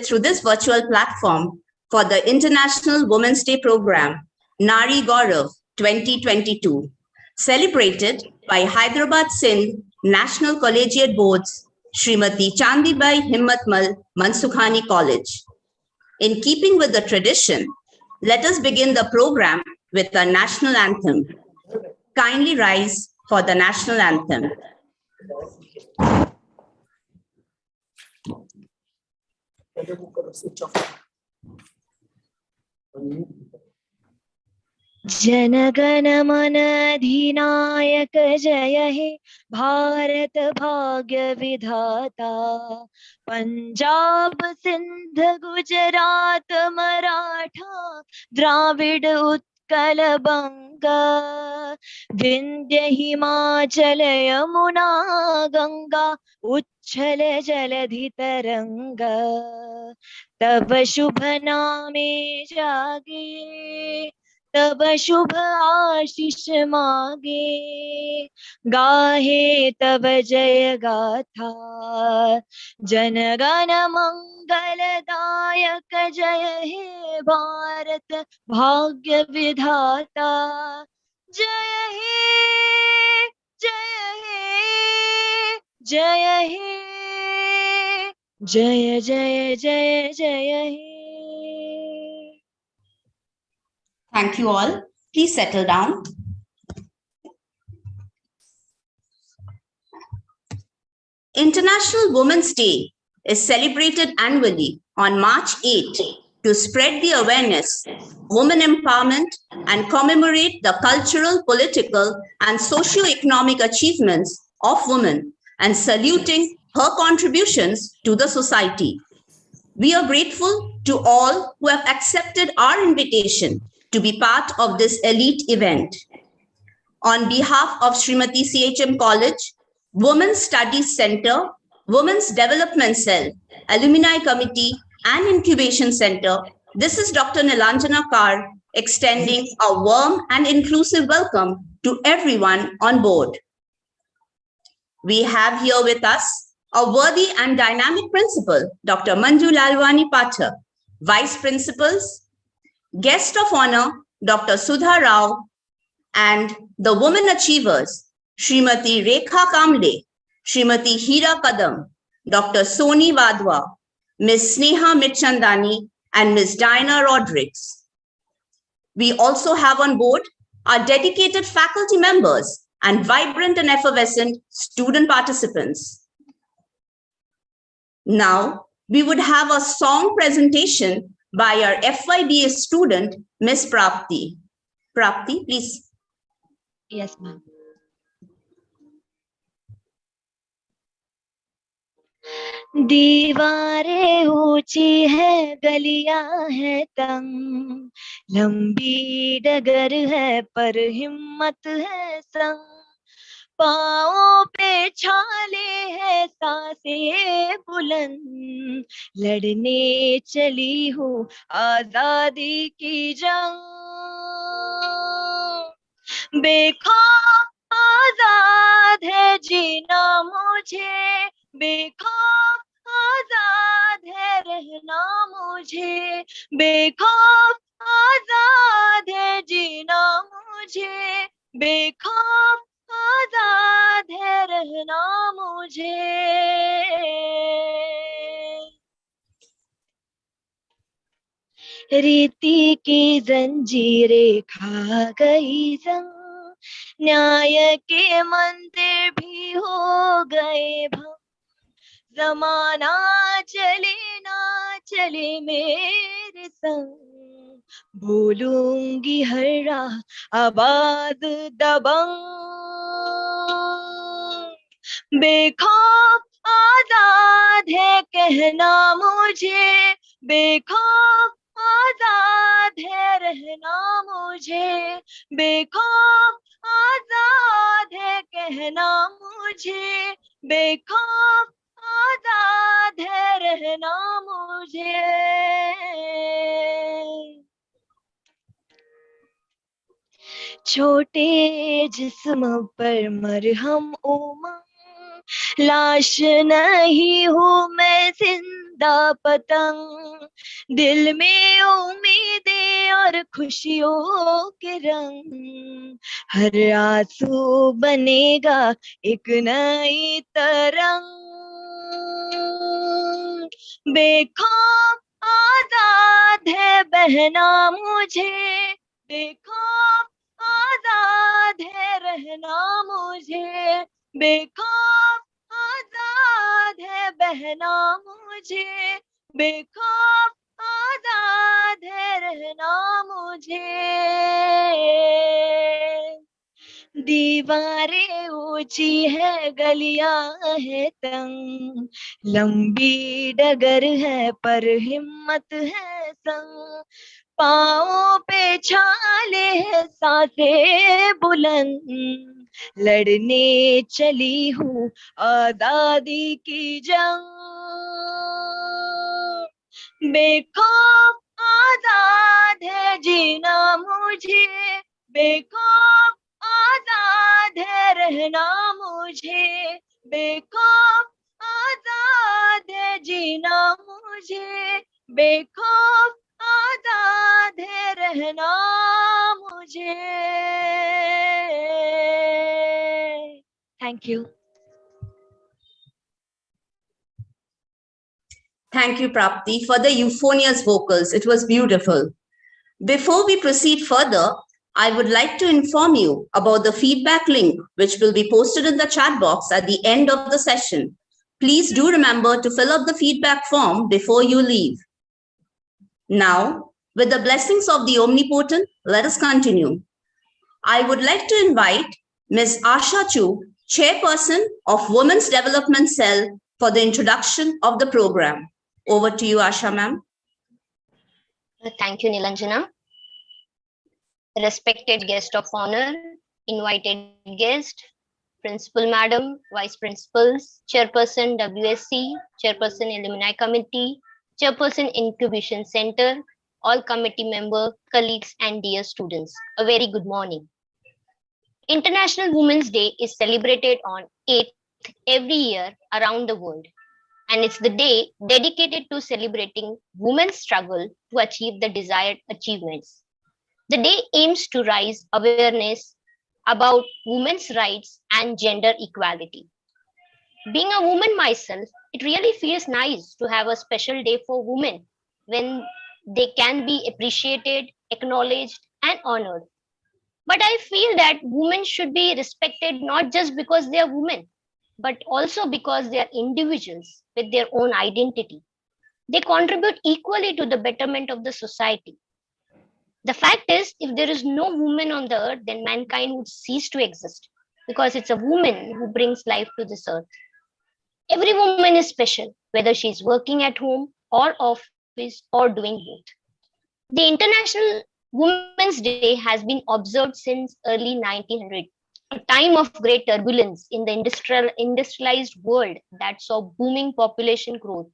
through this virtual platform for the International Women's Day program, Naari Gaurav 2022, celebrated by Hyderabad Sindh National Collegiate Board's Srimati Chandibai Himmatmal Mansukhani College. In keeping with the tradition, let us begin the program with the national anthem. Kindly rise for the national anthem. जनगण मन अधिनायक जय हे भारत भाग्य विधाता पंजाब सिंध गुजरात मराठा द्राविड उत्कल बंगा विंध्य हिमाचल यमुना गंगा उच्छल जलधि तरंगा तब शुभ नामे जागे तब शुभ आशीष मागे गाहे तब जय गाथा जनगण मंगलदायक जय हे भारत भाग्य विधाता जय हे जय हे जय हे जय जय जय जय हे. Thank you all. Please settle down. International Women's Day is celebrated annually on March 8 to spread the awareness, women empowerment, and commemorate the cultural, political, and socio-economic achievements of women and saluting her contributions to the society. We are grateful to all who have accepted our invitation to be part of this elite event. On behalf of Srimati CHM College, Women's Studies Center, Women's Development Cell, Alumni Committee, and Incubation Center, this is Dr. Nilanjana Kar extending a warm and inclusive welcome to everyone on board. We have here with us a worthy and dynamic principal, Dr. Manju Lalwani Pathak, Vice Principals, Guest of Honor, Dr. Sudha Rao, and the Women Achievers, Srimati Rekha Kamble, Srimati Hira Kadam, Dr. Soni Wadhwa, Ms. Sneha Mitchandani, and Ms. Diana Rodrigues. We also have on board our dedicated faculty members and vibrant and effervescent student participants. Now, we would have a song presentation by our FYBA student, Ms. Prapti. Prapti, please. Yes, ma'am. दीवारें ऊंची है गलियां है तंग लंबी डगर है पर हिम्मत है संग पाँव पे छाले है सांसें बुलंद लड़ने चली हूँ आजादी की जंग बेखौफ आजाद है जीना मुझे बेखौफ आजाद है रहना मुझे बेखौफ आजाद है जीना मुझे बेखौफ आजाद है रहना मुझे रीति की जंजीरें खा गई जंग न्याय के मंदिर भी हो गए भंग जमाना चले ना चले मेरे संग बोलूंगी हर राह आबाद दबंग बेखौफ आजाद है कहना मुझे बेखौफ आजाद है रहना मुझे बेखौफ आजाद है कहना मुझे बेखौफ आजाद है रहना मुझे छोटे जिस्म पर मरहम उमंग लाश नहीं हूँ मैं जिंदा उड़ता पतंग, दिल में उम्मीदें और खुशियों के रंग, हर आंसू बनेगा एक नई तरंग। बेखौफ आजाद है बहना मुझे, बेखौफ आजाद है रहना मुझे, बेखौफ आजाद है बहना मुझे, बेखौफ आजाद है रहना मुझे। दीवारें ऊंची है गलियां है तंग, लंबी डगर है पर हिम्मत है संग, पाँव पे छाले है सांसें बुलंद, लड़ने चली हूँ आजादी की जंग। बेखौफ आजाद है जीना मुझे, बेखौफ आजाद है रहना मुझे, बेखौफ आजाद है जीना मुझे, बेखौफ आजाद है रहना मुझे। Thank you. Thank you, Prapti, for the euphonious vocals. It was beautiful. Before we proceed further, I would like to inform you about the feedback link, which will be posted in the chat box at the end of the session. Please do remember to fill up the feedback form before you leave. Now, with the blessings of the Omnipotent, let us continue. I would like to invite Ms. Asha Chu, Chairperson of Women's Development Cell, for the introduction of the program. Over to you, Asha ma'am. Thank you, Nilanjana. Respected guest of honor, invited guest, Principal Madam, Vice Principals, Chairperson WSC, Chairperson Alumni Committee, Chairperson Incubation Center, all committee member, colleagues and dear students, a very good morning. International Women's Day is celebrated on 8th every year around the world, and it's the day dedicated to celebrating women's struggle to achieve the desired achievements. The day aims to raise awareness about women's rights and gender equality. Being a woman myself, it really feels nice to have a special day for women when they can be appreciated, acknowledged, and honored. But I feel that women should be respected not just because they are women, but also because they are individuals with their own identity. They contribute equally to the betterment of the society. The fact is, if there is no woman on the earth, then mankind would cease to exist because it's a woman who brings life to this earth. Every woman is special, whether she's working at home or office or doing both. The International Women's Day has been observed since early 1900, a time of great turbulence in the industrialized world that saw booming population growth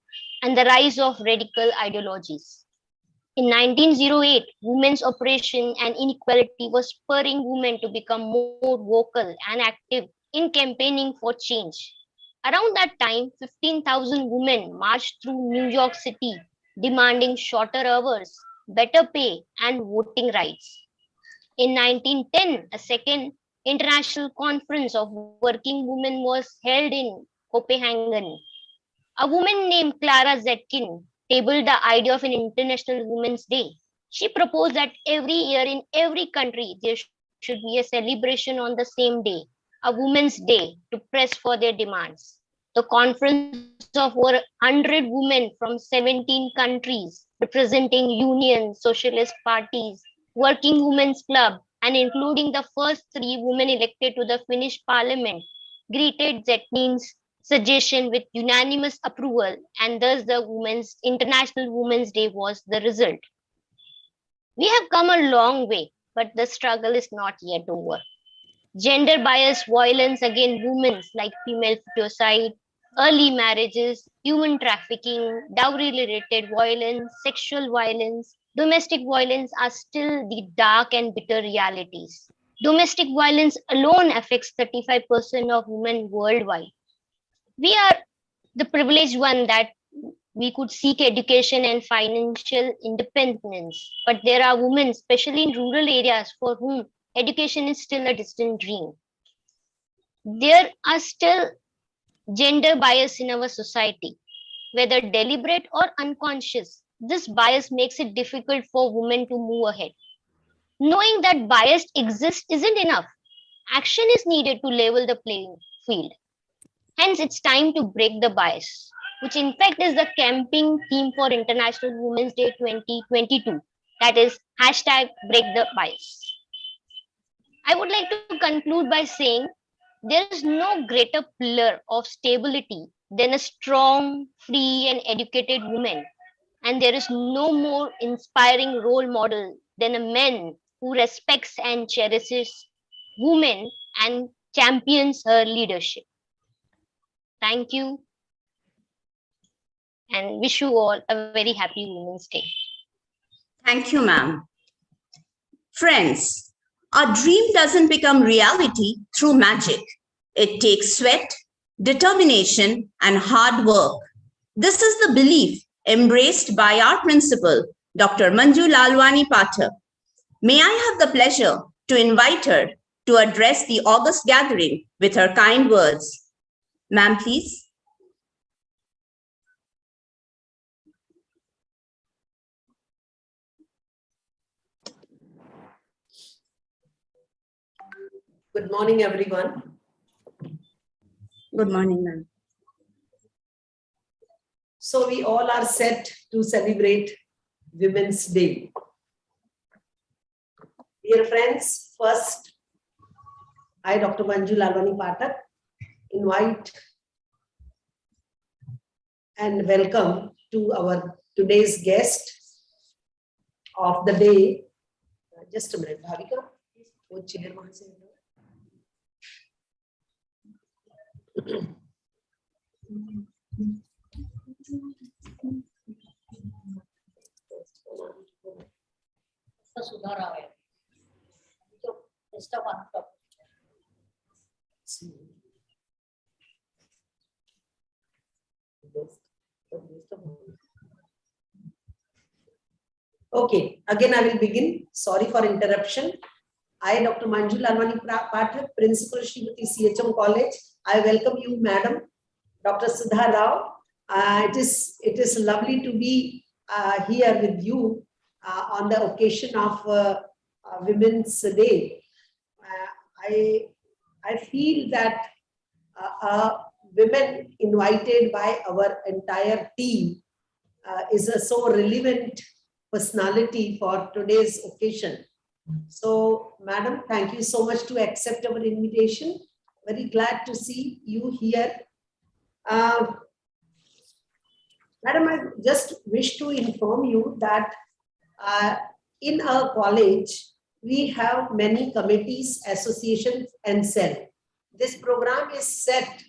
and the rise of radical ideologies. In 1908, women's oppression and inequality was spurring women to become more vocal and active in campaigning for change. Around that time, 15,000 women marched through New York City demanding shorter hours, better pay, and voting rights. In 1910, a second International Conference of Working Women was held in Copenhagen. A woman named Clara Zetkin tabled the idea of an International Women's Day. She proposed that every year in every country there should be a celebration on the same day, a Women's Day, to press for their demands. The conference of over 100 women from 17 countries, representing unions, socialist parties, working women's club, and including the first 3 women elected to the Finnish parliament, greeted Zetkin's suggestion with unanimous approval, and thus the International Women's Day was the result. We have come a long way, but the struggle is not yet over. Gender bias violence against women like female feticide, early marriages, human trafficking, dowry-related violence, sexual violence, domestic violence are still the dark and bitter realities. Domestic violence alone affects 35% of women worldwide. We are the privileged one that we could seek education and financial independence. But there are women, especially in rural areas, for whom education is still a distant dream. There are still gender bias in our society, whether deliberate or unconscious. This bias makes it difficult for women to move ahead. Knowing that bias exists isn't enough. Action is needed to level the playing field. Hence, it's time to break the bias, which in fact is the campaign theme for International Women's Day 2022. That is hashtag break the bias. I would like to conclude by saying there is no greater pillar of stability than a strong, free, and educated woman. And there is no more inspiring role model than a man who respects and cherishes women and champions her leadership. Thank you and wish you all a very happy Women's Day. Thank you, ma'am. Friends, a dream doesn't become reality through magic. It takes sweat, determination, and hard work. This is the belief embraced by our principal, Dr. Manju Lalwani Pathak. May I have the pleasure to invite her to address the August gathering with her kind words. Ma'am, please. Good morning, everyone. Good morning, ma'am. So we all are set to celebrate Women's Day. Dear friends, first, I, Dr. Manju Lalwani Pathak, invite and welcome to our today's guest of the day. Just a minute, Bhavika. वो chair वहाँ से सुधार आ गया तो इसका बात Okay, again I will begin. Sorry for interruption. I, Dr. Manju Lalwani Pathak, Principal Srimati CHM College. I welcome you, Madam, Dr. Sudha Rao. It is lovely to be here with you on the occasion of Women's Day. I feel that women invited by our entire team is a so relevant personality for today's occasion. So, Madam, thank you so much to accept our invitation. Very glad to see you here. Madam, I just wish to inform you that in our college, we have many committees, associations, and cell. This program is set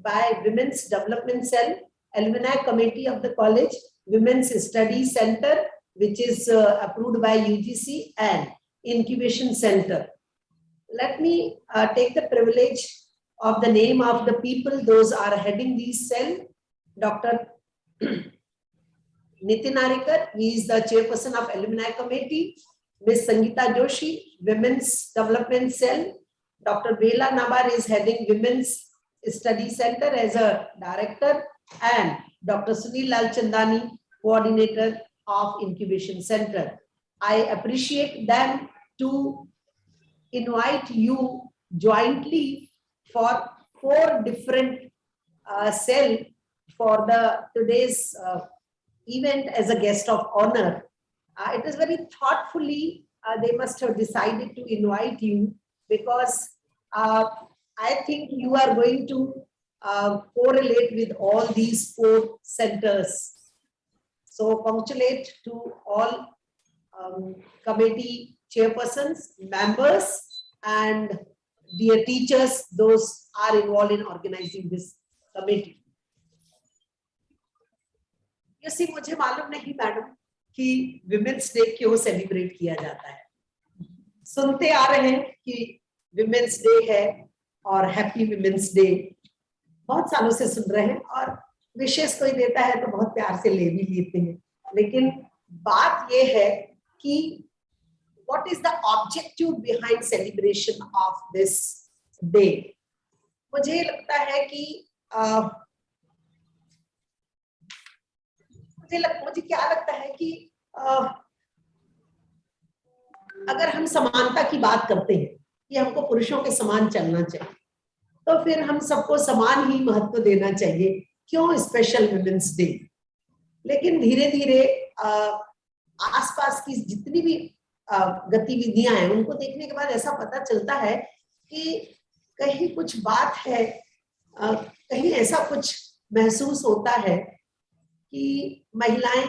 by Women's Development Cell, Alumni Committee of the college, Women's Study Center, which is approved by UGC, and Incubation Center. Let me take the privilege of the name of the people, those are heading these cell. Dr. Nitin Narikar, he is the chairperson of Alumni Committee. Ms. Sangeeta Joshi, Women's Development Cell. Dr. Bela Nabar is heading Women's Study Center as a director, and Dr. Sunil Lalchandani, coordinator of Incubation Center. I appreciate them to invite you jointly for 4 different cell for the today's event as a guest of honor. It is very thoughtfully they must have decided to invite you, because I think you are going to correlate with all these 4 centers. So congratulate to all committee chairpersons, members, and dear teachers, those are involved in organizing this committee. You see, मुझे मालूम नहीं madam कि women's day क्यों celebrate किया जाता है. सुनते आ रहे हैं कि विमेंस डे है और हैप्पी विमेंस डे, बहुत सालों से सुन रहे हैं, और विशेष कोई देता है तो बहुत प्यार से ले भी लेते हैं, लेकिन बात ये है कि what is the objective behind celebration of this day? मुझे लगता है कि मुझे क्या लगता है कि अगर हम समानता की बात करते हैं कि हमको पुरुषों के समान चलना चाहिए, तो फिर हम सबको समान ही महत्व देना चाहिए। क्यों स्पेशल वुमेन्स डे? लेकिन धीरे धीरे आसपास की जितनी भी गतिविधियां हैं उनको देखने के बाद ऐसा पता चलता है कि कहीं कुछ बात है, कहीं ऐसा कुछ महसूस होता है कि महिलाएं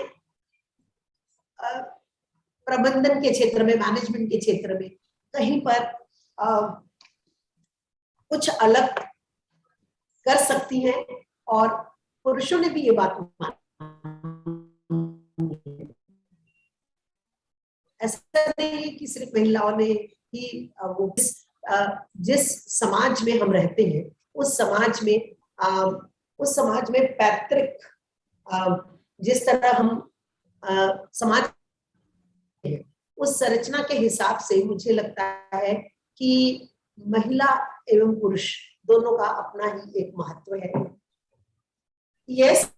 प्रबंधन के क्षेत्र में, मैनेजमेंट के क्षेत्र में कहीं पर कुछ अलग कर सकती हैं, और पुरुषों ने भी ये बात मानी। ऐसा नहीं कि सिर्फ महिलाओं ने ही, वो जिस समाज में हम रहते हैं उस समाज में पैतृक जिस तरह हम समाज उस संरचना के हिसाब से मुझे लगता है कि महिला एवं पुरुष दोनों का अपना ही एक महत्व है। यस,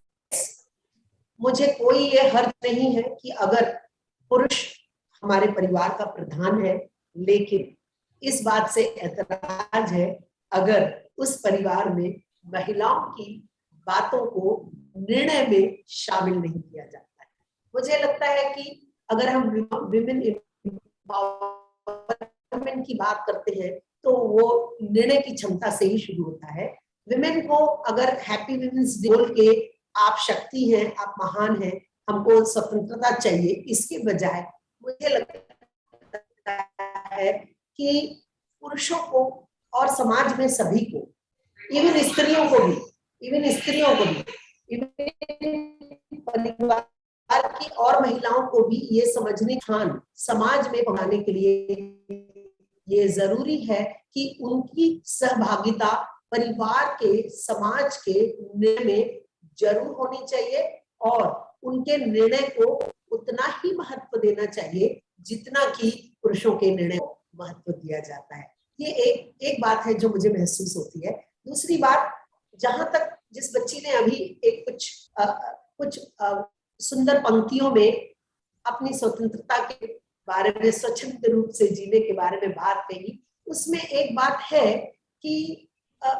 मुझे कोई ये हर्ज नहीं है कि अगर पुरुष हमारे परिवार का प्रधान है, लेकिन इस बात से ऐतराज है अगर उस परिवार में महिलाओं की बातों को निर्णय में शामिल नहीं किया जाता है। मुझे लगता है कि अगर हम विमेन एम्पावरमेंट की बात करते हैं तो वो निर्णय की क्षमता से ही शुरू होता है। विमेन को अगर हैप्पी विमेन्स डे बोल के आप शक्ति हैं, आप महान हैं, हमको स्वतंत्रता चाहिए, इसके बजाय मुझे लगता है कि पुरुषों को और समाज में सभी को, इवन स्त्रियों को भी, परिवार की और महिलाओं को भी ये समझने ठान समाज में पहुंचाने के लिए ये जरूरी है कि उनकी सहभागिता परिवार के, समाज के निर्णय में जरूर होनी चाहिए, और उनके निर्णय को उतना ही महत्व देना चाहिए जितना कि पुरुषों के निर्णय को महत्व दिया जाता है। ये एक बात है जो मुझे महसूस होती है। दूसरी बात, जहां तक जिस बच्ची ने अभी एक कुछ सुंदर पंक्तियों में अपनी स्वतंत्रता के बारे में, स्वच्छंद रूप से जीने के बारे में बात कही, उसमें एक बात है कि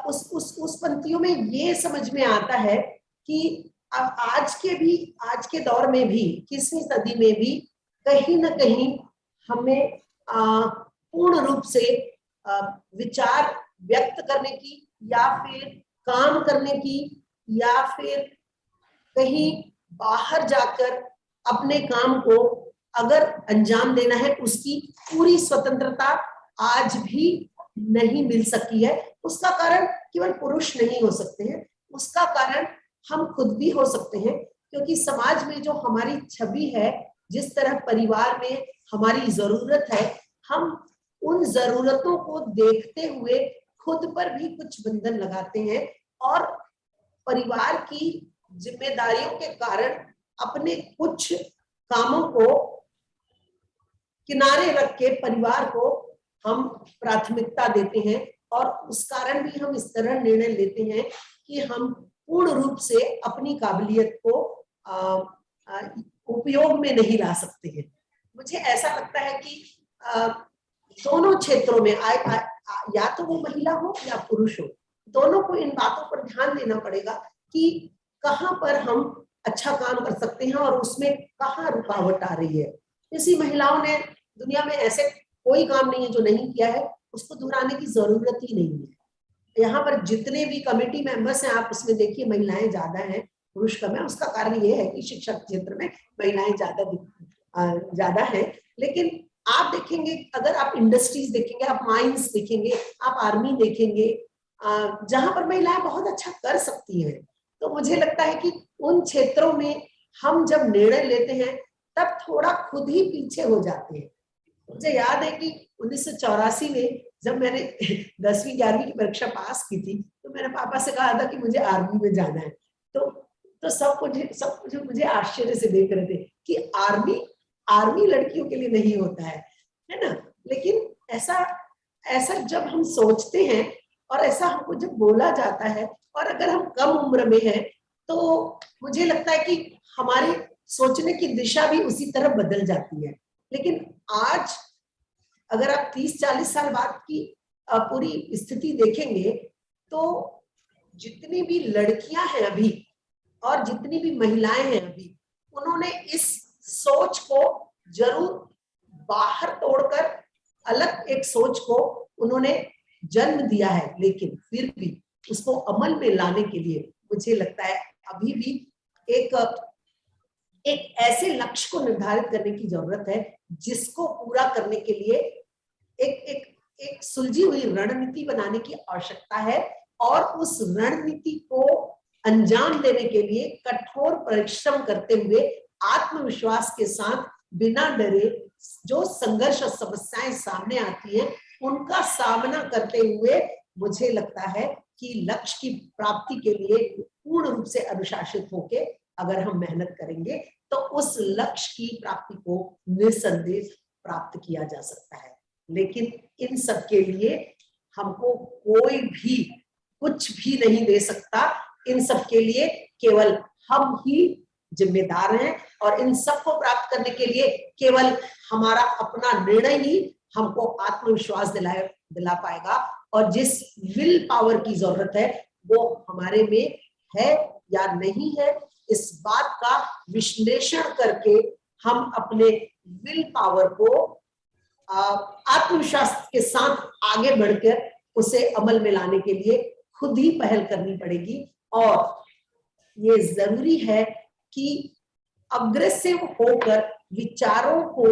उस पंक्तियों में ये समझ में आता है कि आज के दौर में भी, 21वीं सदी में भी कहीं ना कहीं हमें पूर्ण रूप से विचार व्यक्त करने की, या फिर काम करने की, या फिर कहीं बाहर जाकर अपने काम को अगर अंजाम देना है, उसकी पूरी स्वतंत्रता आज भी नहीं मिल सकी है। उसका कारण केवल पुरुष नहीं हो सकते हैं, उसका कारण हम खुद भी हो सकते हैं, क्योंकि समाज में जो हमारी छवि है, जिस तरह परिवार में हमारी जरूरत है, हम उन जरूरतों को देखते हुए खुद पर भी कुछ बंधन लगाते हैं, और परिवार की जिम्मेदारियों के कारण अपने कुछ कामों को किनारे रख के परिवार को हम प्राथमिकता देते हैं, और उस कारण भी हम इस तरह निर्णय लेते हैं कि हम पूर्ण रूप से अपनी काबिलियत को उपयोग में नहीं ला सकते हैं। मुझे ऐसा लगता है कि दोनों क्षेत्रों में या तो वो महिला हो या पुरुष हो, दोनों को इन बातों पर ध्यान देना पड़ेगा कि कहाँ पर हम अच्छा काम कर सकते हैं और उसमें कहाँ रुकावट आ रही है। इसी महिलाओं ने दुनिया में ऐसे कोई काम नहीं है जो नहीं किया है, उसको दोहराने की जरूरत ही नहीं है। यहाँ पर जितने भी कमेटी मेंबर्स हैं, आप उसमें देखिए महिलाएं ज्यादा हैं, पुरुष कम है। उसका कारण ये है कि शिक्षा क्षेत्र में महिलाएं ज्यादा हैं। लेकिन आप देखेंगे, अगर आप इंडस्ट्रीज देखेंगे, आप माइंस देखेंगे, आप आर्मी देखेंगे, जहां पर महिलाएं बहुत अच्छा कर सकती हैं, तो मुझे लगता है कि उन क्षेत्रों में हम जब निर्णय लेते हैं तब थोड़ा खुद ही पीछे हो जाते हैं। मुझे याद है कि 1984 में जब मैंने 10वीं 11वीं की परीक्षा पास की थी, तो मैंने पापा से कहा था कि मुझे आर्मी में जाना है। तो तो सब कुछ मुझे आश्चर्य से देख रहे थे कि आर्मी लड़कियों के लिए नहीं होता है ना। लेकिन ऐसा जब हम सोचते हैं और ऐसा हमको जब बोला जाता है, और अगर हम कम उम्र में हैं, तो मुझे लगता है कि हमारी सोचने की दिशा भी उसी तरह बदल जाती है। लेकिन आज अगर आप 30-40 साल बाद की पूरी स्थिति देखेंगे, तो जितनी भी लड़कियां हैं अभी और जितनी भी महिलाएं हैं अभी, उन्होंने इस सोच को जरूर बाहर तोड़कर अलग एक सोच को उन्होंने जन्म दिया है। लेकिन फिर भी उसको अमल में लाने के लिए मुझे लगता है अभी भी एक ऐसे लक्ष्य को निर्धारित करने की जरूरत है जिसको पूरा करने के लिए एक सुलझी हुई रणनीति बनाने की आवश्यकता है, और उस रणनीति को अंजाम देने के लिए कठोर परिश्रम करते हुए आत्मविश्वास के साथ बिना डरे जो संघर्ष और समस्याएं सामने आती हैं उनका सामना करते हुए मुझे लगता है कि लक्ष्य की प्राप्ति के लिए पूर्ण रूप से अनुशासित होके अगर हम मेहनत करेंगे तो उस लक्ष्य की प्राप्ति को निसंदेह प्राप्त किया जा सकता है। लेकिन इन सब के लिए हमको कोई भी कुछ भी नहीं दे सकता। इन सब के लिए केवल हम ही जिम्मेदार हैं, और इन सब को प्राप्त करने के लिए केवल हमारा अपना निर्णय ही हमको आत्मविश्वास दिला पाएगा। और जिस विल पावर की जरूरत है वो हमारे में है या नहीं है, इस बात का विश्लेषण करके हम अपने विल पावर को आत्मविश्वास के साथ आगे बढ़कर उसे अमल में लाने के लिए खुद ही पहल करनी पड़ेगी। और ये जरूरी है कि अग्रेसिव होकर विचारों को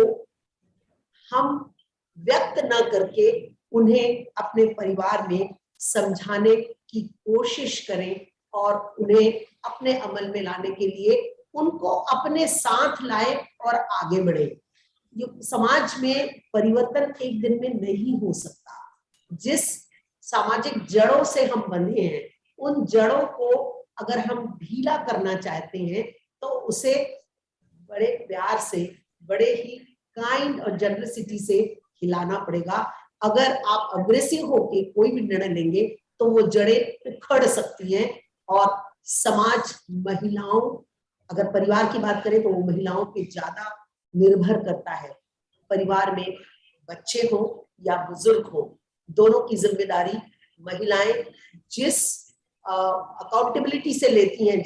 हम व्यक्त न करके उन्हें अपने परिवार में समझाने की कोशिश करें, और उन्हें अपने अमल में लाने के लिए उनको अपने साथ लाएं और आगे बढ़े। समाज में परिवर्तन एक दिन में नहीं हो सकता। जिस सामाजिक जड़ों से हम बंधे हैं उन जड़ों को अगर हम ढीला करना चाहते हैं तो उसे बड़े प्यार से, बड़े ही काइंड और जनरसिटी से हिलाना पड़ेगा। अगर आप अग्रेसिव होके कोई भी निर्णय लेंगे तो वो जड़ें उखड़ सकती हैं, और समाज महिलाओं, अगर परिवार की बात करें तो वो महिलाओं पे ज्यादा निर्भर करता है। परिवार में बच्चे हो या बुजुर्ग हो, दोनों की जिम्मेदारी महिलाएं जिस अकाउंटेबिलिटी से लेती हैं,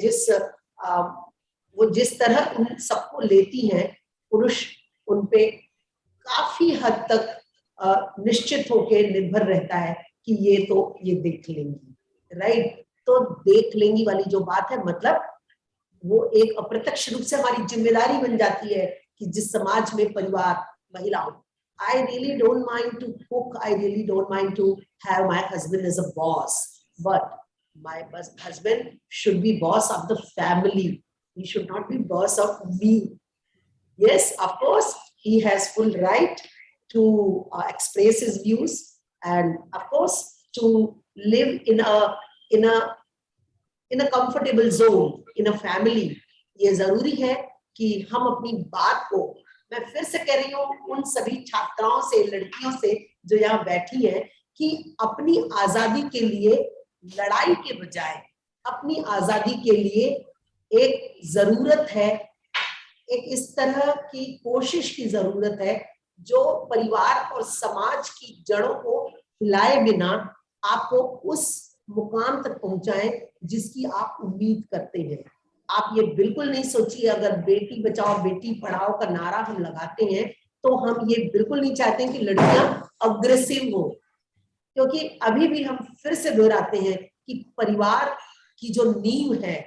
वो जिस तरह उन सबको लेती हैं, पुरुष उनपे काफी हद तक निश्चित होके निर्भर रहता है कि ये देख लेंगी, राइट। तो देख लेंगी वाली जो बात है, मतलब वो एक अप्रत्यक्ष रूप से हमारी जिम्मेदारी बन जाती है कि जिस समाज में परिवार महिलाओं, I really don't mind to cook, I really don't mind to have my husband as a boss, but my husband should be boss of the family. He should not be boss of me. Yes, of course, he has full right to express his views, and of course to live in a comfortable zone in a family. ये जरूरी है कि हम अपनी बात को, मैं फिर से कह रही हूँ उन सभी छात्राओं से, लड़कियों से जो यहाँ बैठी हैं, कि अपनी आजादी के लिए लड़ाई के बजाय अपनी आजादी के लिए एक जरूरत है, एक इस तरह की कोशिश की जरूरत है जो परिवार और समाज की जड़ों को हिलाए बिना आपको उस मुकाम तक पहुंचाए जिसकी आप उम्मीद करते हैं। आप ये बिल्कुल नहीं सोचिए, अगर बेटी बचाओ बेटी पढ़ाओ का नारा हम लगाते हैं तो हम ये बिल्कुल नहीं चाहते हैं कि लड़कियां अग्रेसिव हो, क्योंकि अभी भी हम फिर से दोहराते हैं कि परिवार की जो नींव है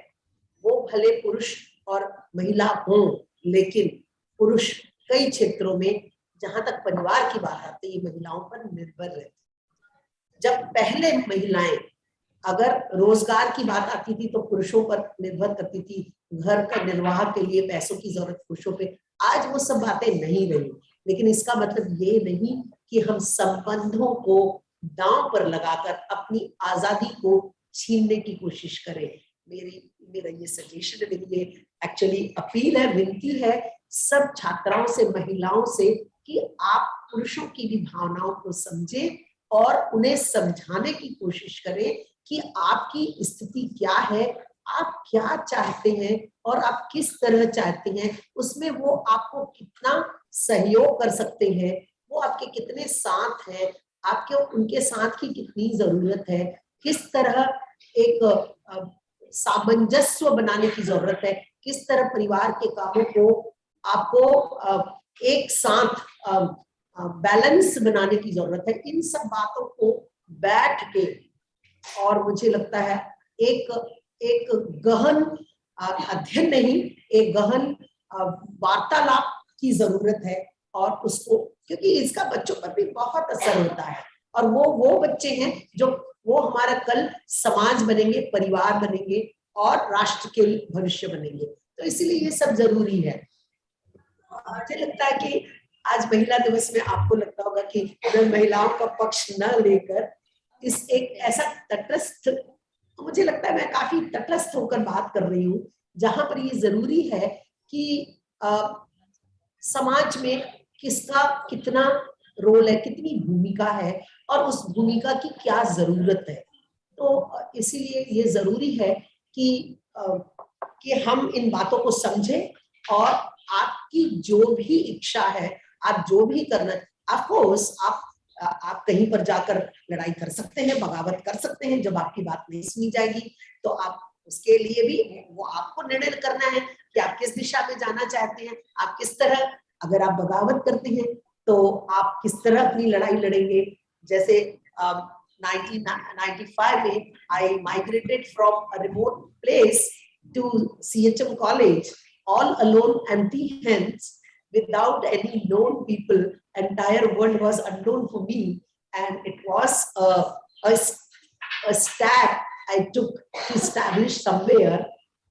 वो भले पुरुष और महिला हों, लेकिन पुरुष कई क्षेत्रों में जहां तक परिवार की बात आती है महिलाओं पर निर्भर रहती। जब पहले महिलाएं अगर रोजगार की बात आती थी तो पुरुषों पर निर्भर करती थी, घर का निर्वाह के लिए पैसों की जरूरत पुरुषों पे, आज वो सब बातें नहीं रही। लेकिन इसका मतलब ये नहीं कि हम संबंधों को दांव पर लगाकर अपनी आजादी को छीनने की कोशिश करें। मेरा ये सजेशन है, मेरी ये एक्चुअली अपील है, विनती है सब छात्राओं से, महिलाओं से कि आप पुरुषों की भी भावनाओं को समझें और उन्हें समझाने की कोशिश करें कि आपकी स्थिति क्या है, आप क्या चाहते हैं और आप किस तरह चाहते हैं, उसमें वो आपको कितना सहयोग कर सकते हैं, वो आपके कितने साथ हैं, आपके उनके साथ की कितनी जरूरत है, किस तरह एक सामंजस्य बनाने की जरूरत है, किस तरह परिवार के कामों को आपको एक साथ बैलेंस बनाने की जरूरत है। इन सब बातों को बैठ के, और मुझे लगता है एक गहन अध्ययन नहीं, एक गहन वार्तालाप की जरूरत है। और उसको, क्योंकि इसका बच्चों पर भी बहुत असर होता है, और वो बच्चे हैं जो वो हमारा कल समाज बनेंगे, परिवार बनेंगे और राष्ट्र के भविष्य बनेंगे। तो इसीलिए ये सब जरूरी है। मुझे लगता है कि आज महिला दिवस में आपको लगता होगा कि मैं महिलाओं का पक्ष न लेकर इस एक ऐसा तटस्थ, मुझे लगता है मैं काफी तटस्थ होकर बात कर रही हूँ, जहां पर ये जरूरी है कि समाज में किसका कितना रोल है, कितनी भूमिका है और उस भूमिका की क्या जरूरत है। तो इसीलिए ये जरूरी है कि हम इन बातों को समझें और आपकी जो भी इच्छा है, आप जो भी करना, ऑफ कोर्स आप कहीं पर जाकर लड़ाई कर सकते हैं, बगावत कर सकते हैं, जब आपकी बात नहीं सुनी जाएगी तो आप उसके लिए भी वो आपको निर्णय करना है कि आप किस दिशा में जाना चाहते हैं, आप किस तरह, अगर आप बगावत करते हैं तो आप किस तरह अपनी लड़ाई लड़ेंगे। जैसे 1995 में I migrated from a remote place to CHM college, all alone, empty hands, without any known people. Entire world was unknown for me, and it was a step I took to establish somewhere.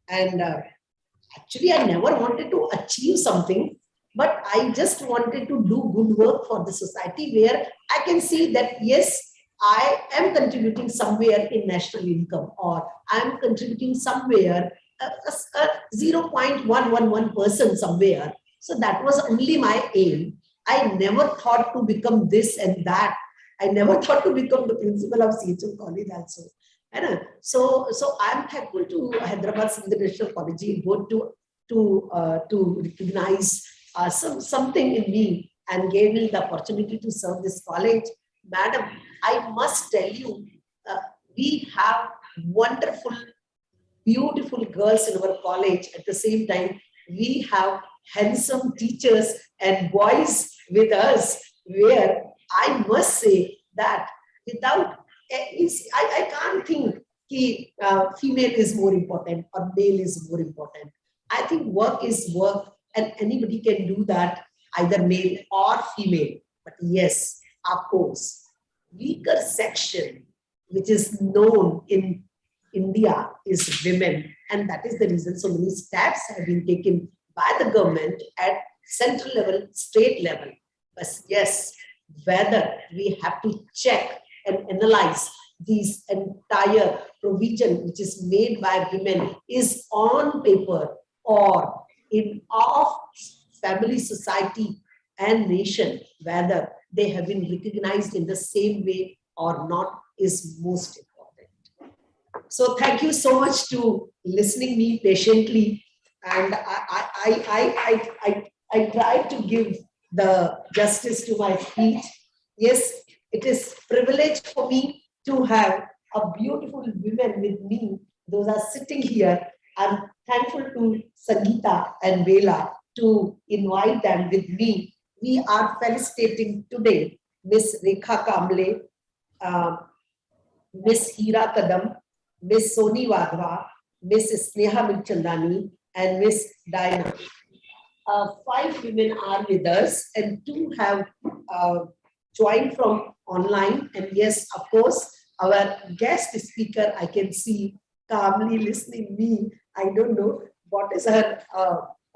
And actually, I never wanted to achieve something, but I just wanted to do good work for the society, where I can see that yes, I am contributing somewhere in national income, or I am contributing somewhere a 0.111% somewhere. So that was only my aim. I never thought to become this and that. I never thought to become the principal of CHM college also. So I'm thankful to Hyderabad International College board to recognize something in me and gave me the opportunity to serve this college. Madam, I must tell you, we have wonderful, beautiful girls in our college. At the same time, we have handsome teachers and boys with us, where I must say that without, I can't think that female is more important or male is more important. I think work is work, and anybody can do that, either male or female. But yes, of course, weaker section, which is known in India, is women, and that is the reason so many steps have been taken by the government at central level, state level. But yes, whether we have to check and analyze these entire provision which is made by women is on paper or in of family, society and nation, whether they have been recognized in the same way or not, is most important. So thank you so much to listening me patiently, and I tried to give the justice to my speech. Yes, it is privilege for me to have a beautiful women with me. Those are sitting here. I'm thankful to Sangeeta and Bela to invite them with me. We are felicitating today Miss Rekha Kamble, Miss Hira Kadam, Miss Soni Wadhwa, Miss Sneha Milchandani, and Miss Diana. 5 women are with us, and 2 have joined from online. And yes, of course, our guest speaker, I can see calmly listening me. I don't know what is her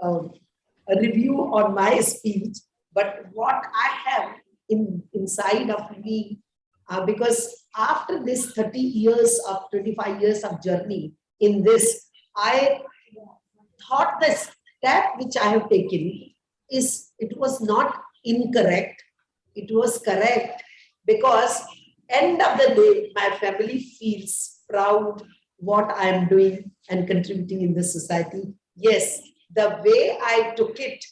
a review on my speech, but what I have inside of me, because after this 30 years of 25 years of journey in this, I thought the step which I have taken it was not incorrect. It was correct because end of the day, my family feels proud what I am doing and contributing in the society. Yes, the way I took it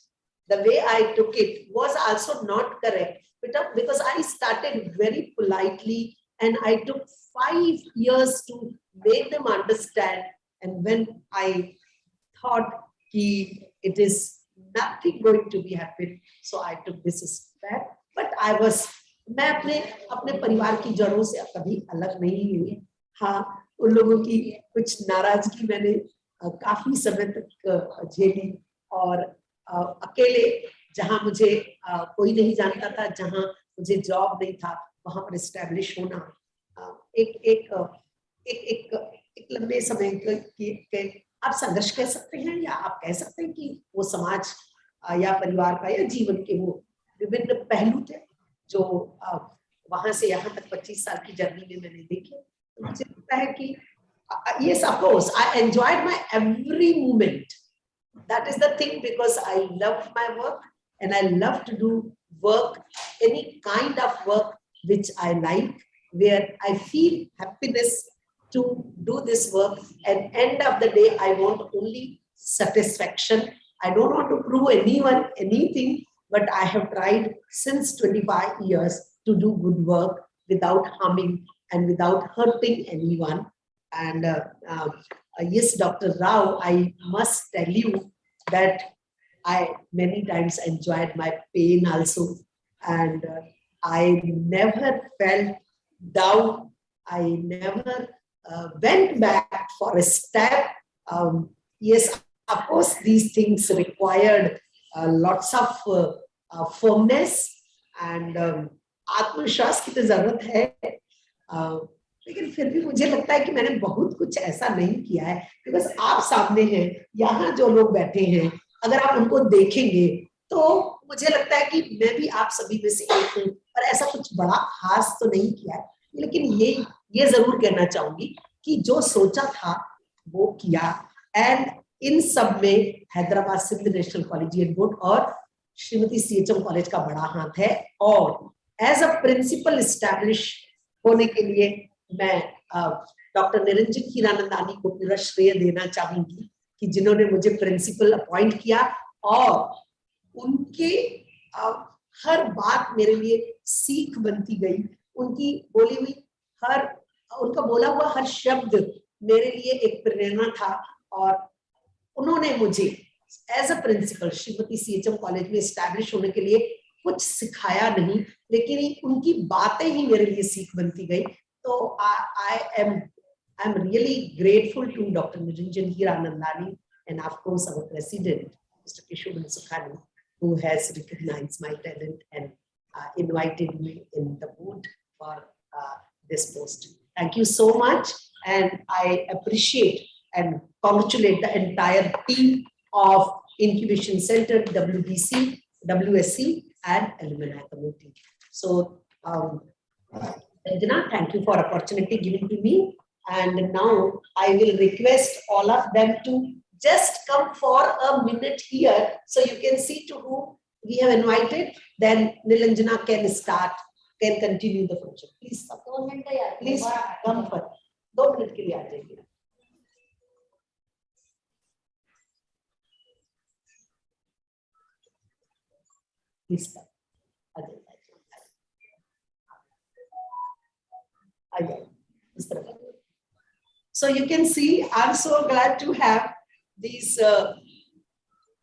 was also not correct because I started very politely and I took 5 years to make them understand. And when I thought it is nothing going to be happened, so I took this step. But मैं अपने परिवार की जड़ों से कभी अलग नहीं हुई. हाँ, उन लोगों की कुछ नाराजगी मैंने काफी समय तक झेली और अकेले जहां मुझे कोई नहीं जानता था, जहां मुझे जॉब नहीं था, वहां पर एस्टैब्लिश होना एक एक एक एक, एक लंबे समय के आप संघर्ष कह सकते हैं या आप कह सकते हैं कि वो समाज या परिवार का या जीवन के वो विभिन्न पहलू थे जो वहां से यहाँ तक 25 साल की जर्नी में मैंने देखे. तो मुझे लगता है कि yes, of course, I enjoyed my every moment. That is the thing, because I love my work and I love to do work, any kind of work which I like, where I feel happiness to do this work. And end of the day, I want only satisfaction. I don't want to prove anyone anything, but I have tried since 25 years to do good work without harming and without hurting anyone. And yes, Dr. Rao, I must tell you that I many times enjoyed my pain also. And I never felt down. I never went back for a step. Yes, of course, these things required lots of firmness and आत्मविश्वास की तो जरूरत है. लेकिन फिर भी मुझे लगता है कि मैंने बहुत कुछ ऐसा नहीं किया है, बिकॉज आप सामने हैं, यहाँ जो लोग बैठे हैं, अगर आप उनको देखेंगे तो मुझे लगता है कि मैं भी आप सभी में से एक हूँ, और ऐसा कुछ बड़ा खास तो नहीं किया है. लेकिन ये जरूर कहना चाहूंगी कि जो सोचा था वो किया. एंड इन सब में Hyderabad Sindh national collegiate board और श्रीमती CHM कॉलेज का बड़ा हाथ है. और एज अ प्रिंसिपल इस्टेब्लिश होने के लिए मैं डॉक्टर निरंजन हीरानंदानी को पूरा श्रेय देना चाहूंगी कि जिन्होंने मुझे प्रिंसिपल अपॉइंट किया, और उनके हर बात मेरे लिए सीख बनती गई. उनकी बोली हुई उनका बोला हुआ हर शब्द मेरे लिए एक प्रेरणा था. और उन्होंने मुझे as a principal Shrimati CHM college में एस्टैब्लिश होने के लिए कुछ सिखाया नहीं, लेकिन उनकी बातें ही मेरे लिए सीख बनती गई. तो I am really grateful to Dr. Niranjan Hiranandani and of course our president, Mr. Kishoran Sukhani, who has recognized my talent and invited me in the board for this post. Thank you so much, and I appreciate and congratulate the entire team of Incubation Center, WBC, WSC, and Alumni Committee. So, Anjana, thank you for opportunity given to me. And now I will request all of them to just come for a minute here so you can see to whom we have invited. Then Nilanjana can continue the function. Please come. Please come for 2 minutes के लिए आ जाइए. Please come. So you can see, I'm so glad to have these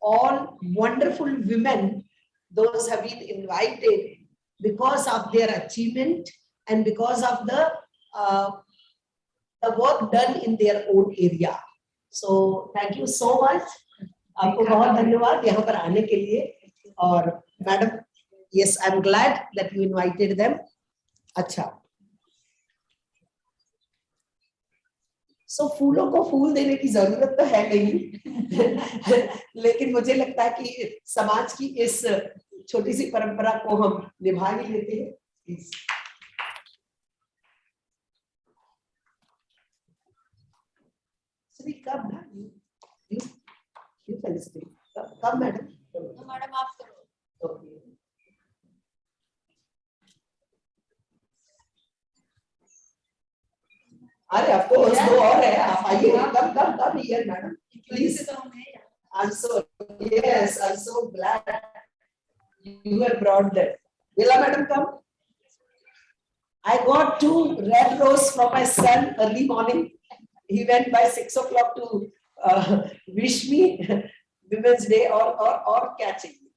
all wonderful women. Those have been invited because of their achievement and because of the work done in their own area. So thank you so much. आपको बहुत धन्यवाद यहाँ पर आने के लिए. और madam, yes, I'm glad that you invited them. अच्छा. So फूलों को फूल देने की जरूरत तो है नहीं, लेकिन मुझे लगता है कि समाज की इस छोटी सी परंपरा को हम निभा ही लेते हैं. Please. Actually, come, na. You felicitate. Come, madam. तो मैडम आप करो. Okay. अरे of course, दो और है. आप आइए. Come here, madam. Please. I'm so glad you have brought that. Vila, madam, come. I got 2 red roses from my son early morning. He went by 6 o'clock to wish me Women's Day or catching me.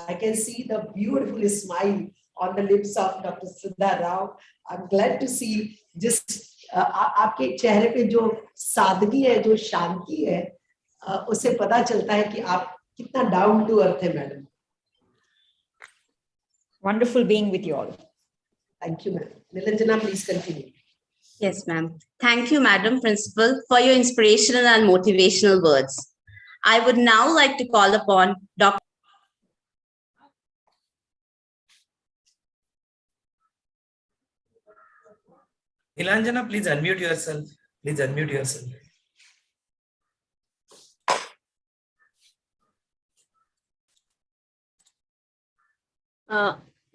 I can see the beautiful smile on the lips of Dr. Sudha Rao. I'm glad to see just आपके चेहरे पे जो सादगी है, जो शांति है, उससे पता चलता है कि आप कितना down to earth है, madam. Wonderful being with you all. Thank you, ma'am. Nilanjana, please continue. Yes, ma'am. Thank you, Madam Principal, for your inspirational and motivational words. I would now like to call upon Dr. Nilanjana, please unmute yourself. Please unmute yourself.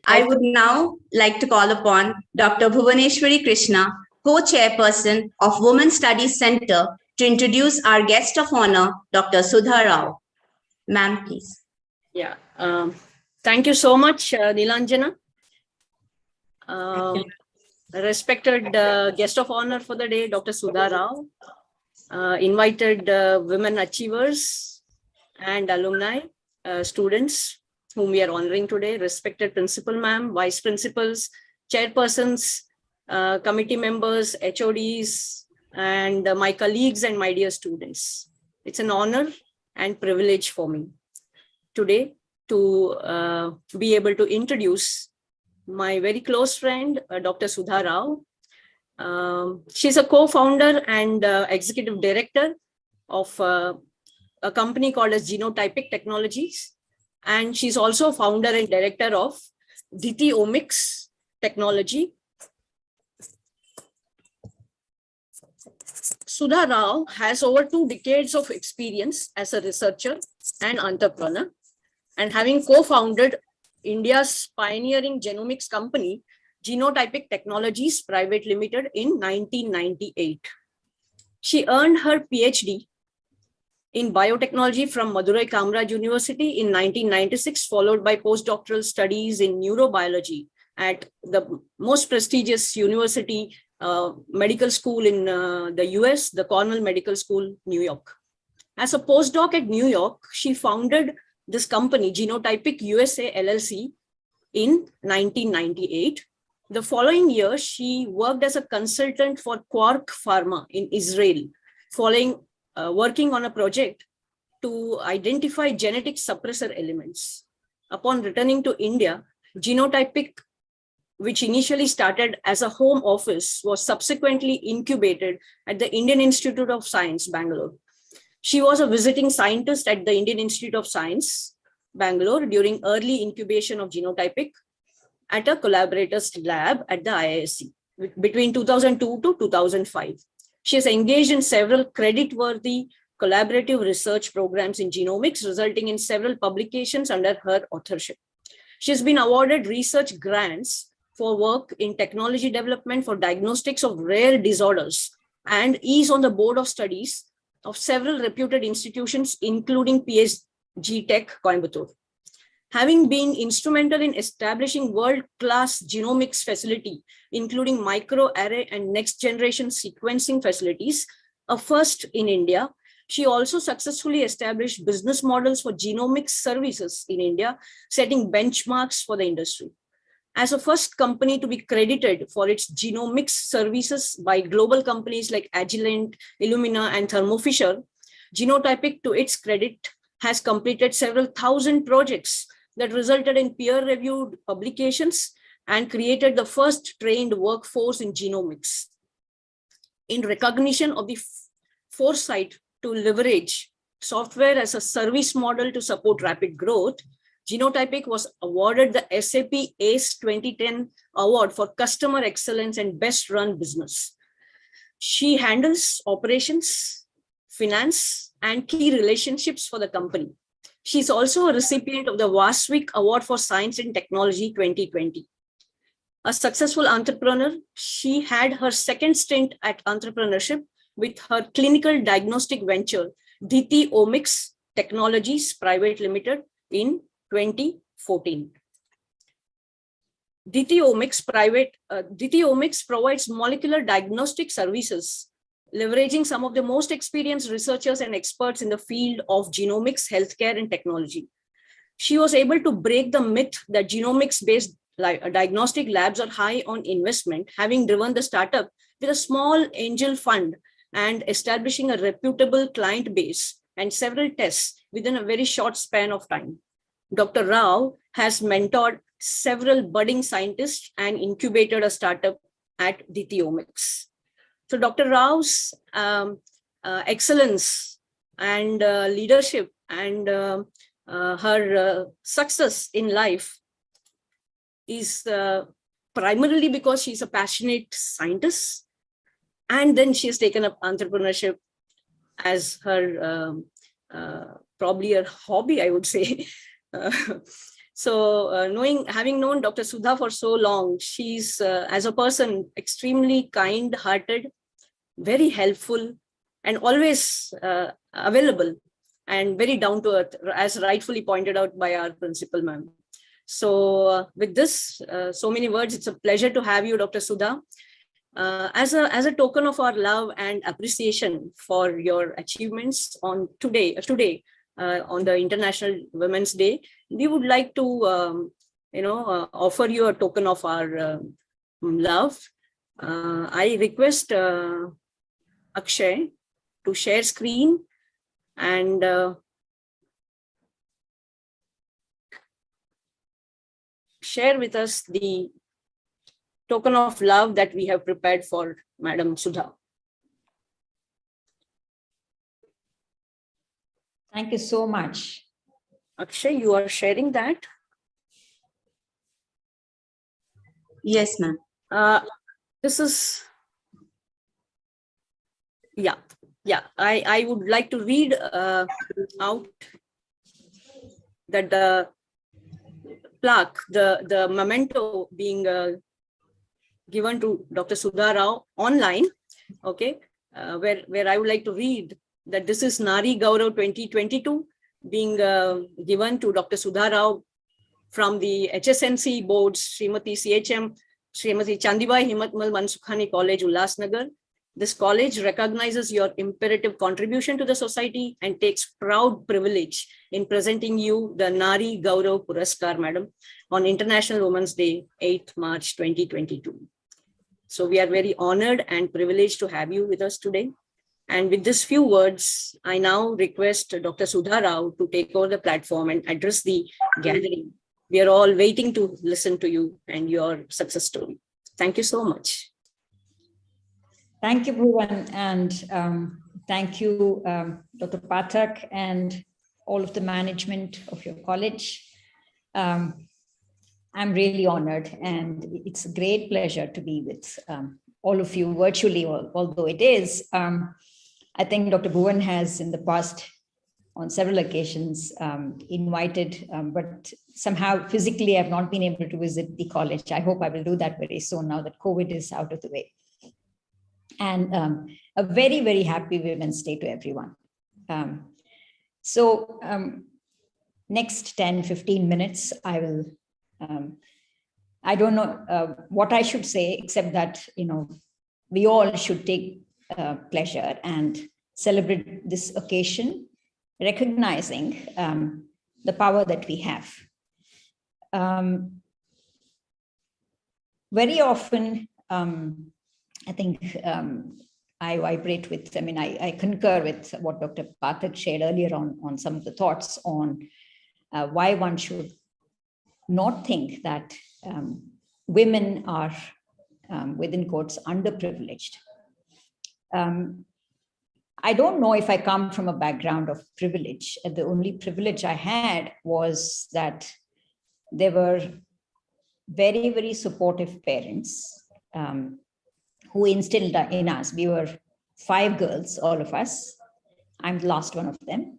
I would now like to call upon Dr. Bhuvaneshwari Krishna, co-chairperson of Women Studies Center, to introduce our guest of honor, Dr. Sudha Rao. Ma'am, please. Yeah, thank you so much, Nilanjana. Respected guest of honor for the day, Dr. Sudha Rao, invited women achievers and alumni, students whom we are honoring today, respected principal ma'am, vice principals, chairpersons, committee members, HODs, and my colleagues and my dear students. It's an honor and privilege for me today to be able to introduce my very close friend, Dr. Sudha Rao. She's a co-founder and executive director of a company called as Genotypic Technologies. And she's also founder and director of Omics Technology. Sudha Rao has over 2 decades of experience as a researcher and entrepreneur, and having co-founded India's pioneering genomics company, Genotypic Technologies Private Limited in 1998. She earned her PhD in biotechnology from Madurai Kamraj University in 1996, followed by postdoctoral studies in neurobiology at the most prestigious university, medical school in the US, the Cornell Medical School, New York. As a postdoc at New York, she founded this company, Genotypic USA LLC, in 1998. The following year, she worked as a consultant for Quark Pharma in Israel, working on a project to identify genetic suppressor elements. Upon returning to India, Genotypic, which initially started as a home office, was subsequently incubated at the Indian Institute of Science, Bangalore. She was a visiting scientist at the Indian Institute of Science, Bangalore, during early incubation of Genotypic at a collaborator's lab at the IISc between 2002 to 2005. She has engaged in several credit-worthy collaborative research programs in genomics, resulting in several publications under her authorship. She has been awarded research grants for work in technology development for diagnostics of rare disorders, and is on the board of studies of several reputed institutions, including PSG Tech, Coimbatore. Having been instrumental in establishing world-class genomics facility, including microarray and next-generation sequencing facilities, a first in India, she also successfully established business models for genomics services in India, setting benchmarks for the industry. As a first company to be credited for its genomics services by global companies like Agilent, Illumina, and Thermo Fisher, Genotypic, to its credit, has completed several thousand projects that resulted in peer-reviewed publications and created the first trained workforce in genomics. In recognition of the foresight to leverage software as a service model to support rapid growth, Genotypic was awarded the SAP ACE 2010 Award for Customer Excellence and Best Run Business. She handles operations, finance, and key relationships for the company. She's also a recipient of the Vasvik Award for Science and Technology 2020. A successful entrepreneur, she had her second stint at entrepreneurship with her clinical diagnostic venture, Diti Omics Technologies Private Limited in 2014. Diti Omics provides molecular diagnostic services, leveraging some of the most experienced researchers and experts in the field of genomics, healthcare, and technology. She was able to break the myth that genomics-based diagnostic labs are high on investment, having driven the startup with a small angel fund and establishing a reputable client base and several tests within a very short span of time. Dr. Rao has mentored several budding scientists and incubated a startup at Diti Omics. So Dr. Rao's excellence and leadership and her success in life is primarily because she's a passionate scientist, and then she has taken up entrepreneurship as her probably her hobby, I would say. Having known Dr. Sudha for so long, she's as a person extremely kind-hearted, very helpful, and always available, and very down to earth, as rightfully pointed out by our principal, ma'am. So with this, so many words, it's a pleasure to have you, Dr. Sudha. As a token of our love and appreciation for your achievements on today, on the International Women's Day, we would like to, offer you a token of our love. I request Akshay to share screen and share with us the token of love that we have prepared for Madam Sudha. Thank you so much. Akshay, you are sharing that? Yes, ma'am. This is, yeah. I would like to read out that the plaque, the memento being given to Dr. Sudha Rao online, okay, where I would like to read that this is Naari Gaurav 2022 being given to Dr. Sudha Rao from the HSNC boards, Srimati CHM, Srimati Chandibai Himatmal Mansukhani College, Ulhasnagar. This college recognizes your imperative contribution to the society and takes proud privilege in presenting you the Naari Gaurav Puraskar, madam, on International Women's Day, 8th March 2022. So we are very honored and privileged to have you with us today. And with these few words, I now request Dr. Sudha Rao to take over the platform and address the gathering. We are all waiting to listen to you and your success story. Thank you so much. Thank you, Bhuvan, and thank you, Dr. Pathak, and all of the management of your college. I'm really honored, and it's a great pleasure to be with all of you virtually, although it is. I think Dr. Bhuvan has in the past, on several occasions, invited, but somehow physically I've not been able to visit the college. I hope I will do that very soon now that COVID is out of the way. And a very, very happy Women's Day to everyone. Next 10, 15 minutes, I will, I don't know what I should say, except that, we all should take pleasure and celebrate this occasion, recognizing the power that we have. Very often, I think I vibrate with, I concur with what Dr. Pathak shared earlier on some of the thoughts on why one should not think that women are, within quotes, underprivileged. I don't know if I come from a background of privilege. The only privilege I had was that there were very, very supportive parents who instilled in us. We were 5 girls, all of us. I'm the last one of them.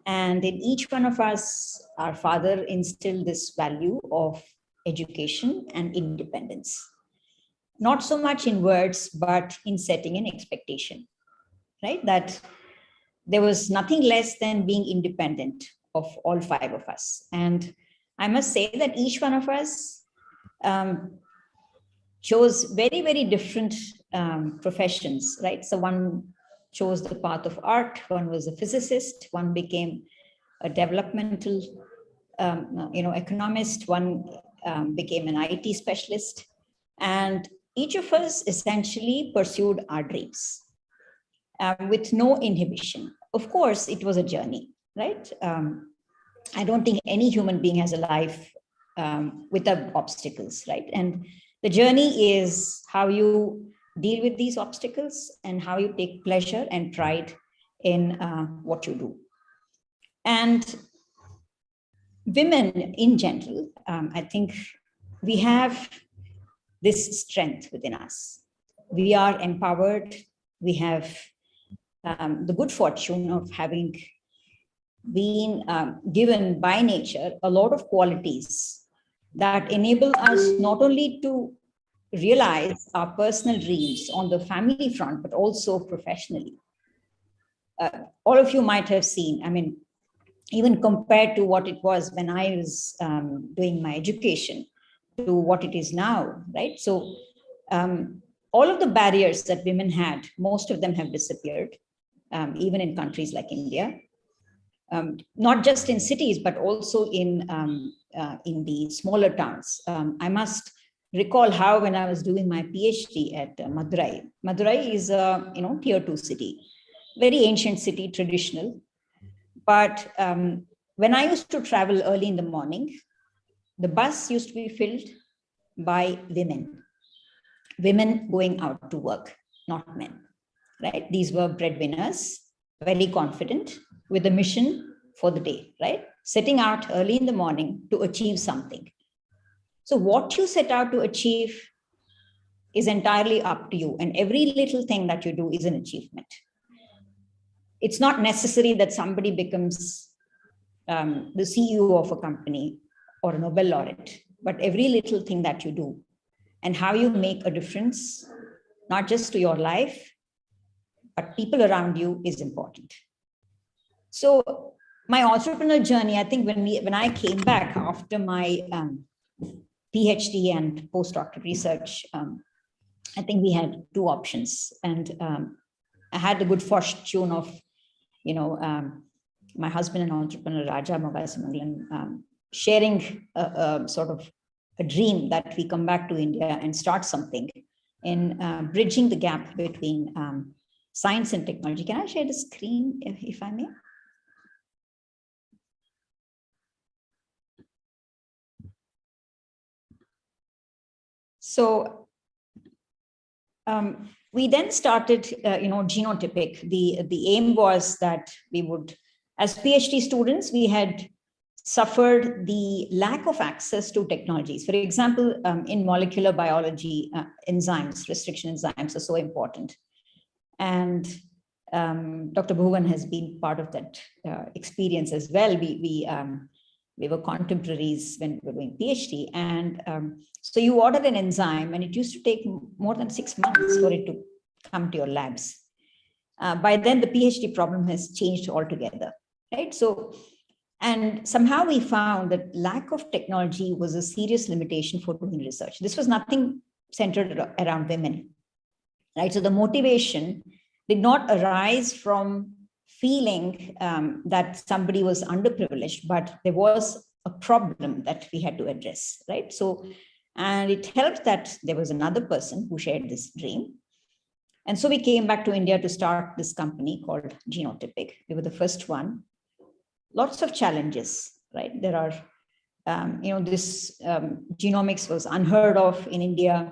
And in each one of us, our father instilled this value of education and independence. Not so much in words, but in setting an expectation, right? That there was nothing less than being independent of all 5 of us. And I must say that each one of us chose very, very different professions, right? So one chose the path of art, one was a physicist, one became a developmental economist, one became an IT specialist. And each of us essentially pursued our dreams with no inhibition. Of course, it was a journey, right? I don't think any human being has a life without obstacles, right? And the journey is how you deal with these obstacles and how you take pleasure and pride in what you do. And women in general, I think we have this strength within us. We are empowered. We have the good fortune of having been given by nature a lot of qualities that enable us not only to realize our personal dreams on the family front, but also professionally. All of you might have seen, I mean, even compared to what it was when I was doing my education to what it is now, right? So all of the barriers that women had, most of them have disappeared, even in countries like India. Not just in cities, but also in the smaller towns. I must recall how when I was doing my PhD at Madurai. Madurai is a tier 2 city, very ancient city, traditional. But when I used to travel early in the morning, the bus used to be filled by women going out to work, not men, right? These were breadwinners, very confident, with a mission for the day, right? Setting out early in the morning to achieve something. So what you set out to achieve is entirely up to you. And every little thing that you do is an achievement. It's not necessary that somebody becomes the CEO of a company or a Nobel laureate, but every little thing that you do and how you make a difference, not just to your life, but people around you is important. So my entrepreneurial journey, I think when I came back after my PhD and postdoctoral research, I think we had 2 options. And I had the good fortune of, my husband and entrepreneur Raja Magasimangalan sharing a sort of a dream that we come back to India and start something in bridging the gap between science and technology. Can I share the screen if I may? So we then started, Genotypic. The aim was that we would, as PhD students, we had suffered the lack of access to technologies. For example, in molecular biology, enzymes, restriction enzymes are so important. And Dr. Bhuvan has been part of that experience as well. We were contemporaries when we were doing PhD. And so you ordered an enzyme and it used to take more than 6 months for it to come to your labs. By then the PhD problem has changed altogether, right? So, and somehow we found that lack of technology was a serious limitation for doing research. This was nothing centered around women, right? So the motivation did not arise from feeling that somebody was underprivileged, but there was a problem that we had to address, right? So, and it helped that there was another person who shared this dream. And so we came back to India to start this company called Genotypic. We were the first one. Lots of challenges, right? There are, genomics was unheard of in India.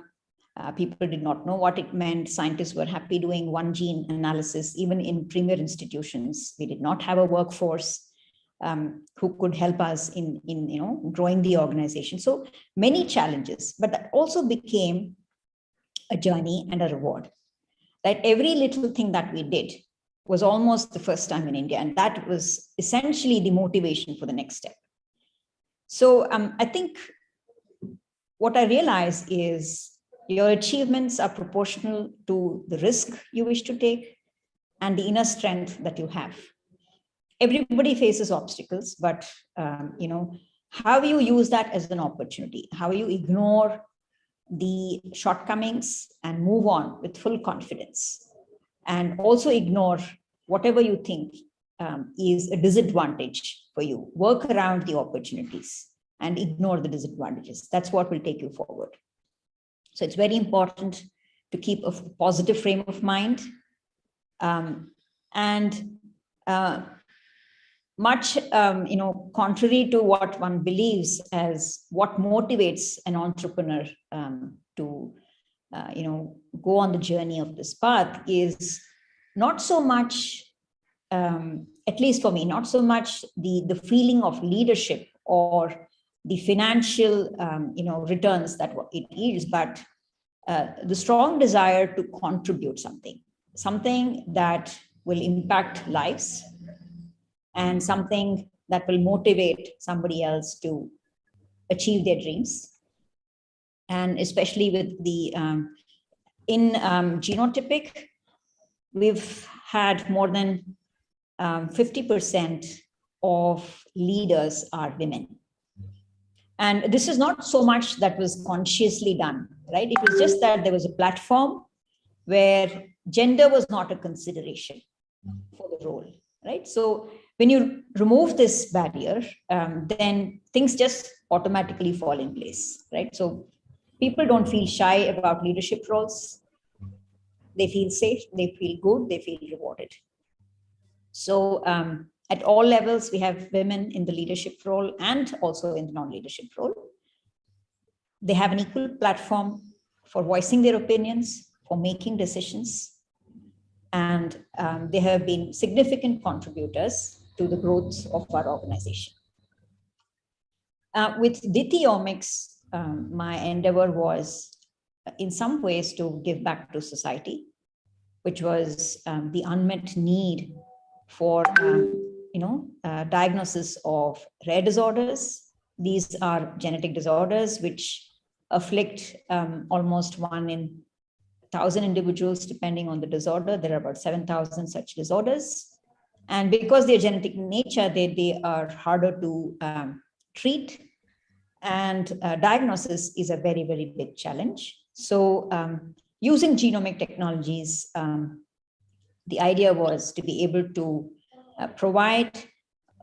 People did not know what it meant. Scientists were happy doing one gene analysis, even in premier institutions. We did not have a workforce who could help us in growing the organization. So many challenges, but that also became a journey and a reward. That every little thing that we did was almost the first time in India, and that was essentially the motivation for the next step. So I think what I realize is your achievements are proportional to the risk you wish to take and the inner strength that you have. Everybody faces obstacles, but how you use that as an opportunity, how you ignore the shortcomings and move on with full confidence, and also ignore whatever you think is a disadvantage for you. Work around the opportunities and ignore the disadvantages. That's what will take you forward. So it's very important to keep a positive frame of mind, much contrary to what one believes as what motivates an entrepreneur to go on the journey of this path is not so much, at least for me, not so much the feeling of leadership or the financial returns that it is, but the strong desire to contribute something that will impact lives, and something that will motivate somebody else to achieve their dreams. And especially with the, in genotypic, we've had more than 50% of leaders are women. And this is not so much that was consciously done, right? It was just that there was a platform where gender was not a consideration for the role, right? So when you remove this barrier, then things just automatically fall in place, right? So people don't feel shy about leadership roles. They feel safe, they feel good, they feel rewarded. So at all levels, we have women in the leadership role and also in the non-leadership role. They have an equal platform for voicing their opinions, for making decisions, and they have been significant contributors to the growth of our organization. With Dithyomics, my endeavor was in some ways to give back to society, which was the unmet need for diagnosis of rare disorders. These are genetic disorders which afflict almost 1 in 1,000 individuals, depending on the disorder. There are about 7,000 such disorders. And because they're genetic in nature, they are harder to treat. And diagnosis is a very, very big challenge. So using genomic technologies, the idea was to be able to provide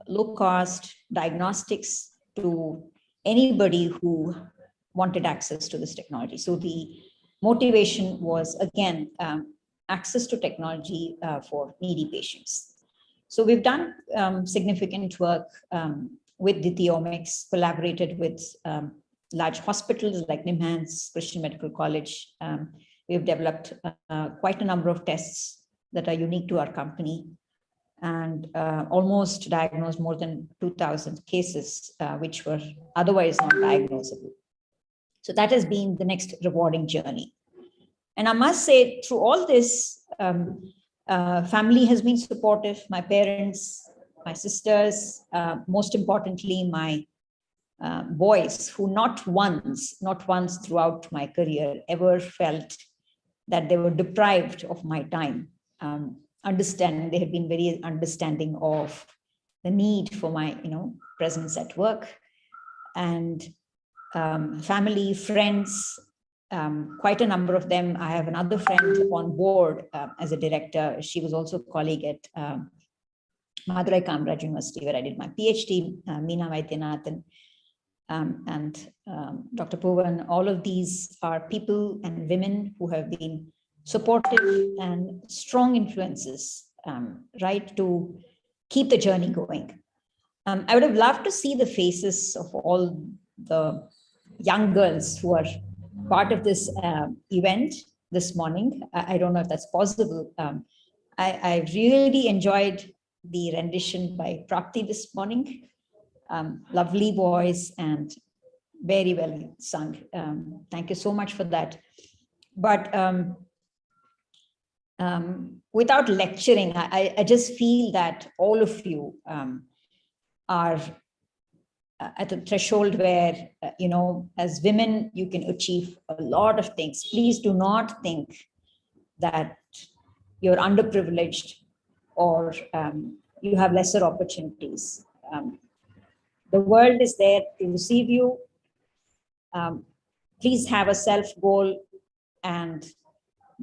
low-cost diagnostics to anybody who wanted access to this technology. So the motivation was, again, access to technology for needy patients. So we've done significant work with Dithyomics, collaborated with large hospitals like NIMHANS, Christian Medical College. We've developed quite a number of tests that are unique to our company, and almost diagnosed more than 2,000 cases, which were otherwise not diagnosable. So that has been the next rewarding journey. And I must say, through all this, family has been supportive, my parents, my sisters, most importantly, my boys, who not once throughout my career ever felt that they were deprived of my time. They have been very understanding of the need for my presence at work. And family, friends, quite a number of them. I have another friend on board as a director. She was also a colleague at Madurai Kamaraj University, where I did my PhD, Meena Vaidyanathan, and Dr. Bhuvan. All of these are people and women who have been supportive and strong influences, right, to keep the journey going. I would have loved to see the faces of all the young girls who are part of this event this morning. I don't know if that's possible. I really enjoyed the rendition by Prapti this morning. Lovely voice and very well sung. Thank you so much for that. But without lecturing, I just feel that all of you are at a threshold where, as women, you can achieve a lot of things. Please do not think that you're underprivileged or you have lesser opportunities. The world is there to receive you. Please have a self goal and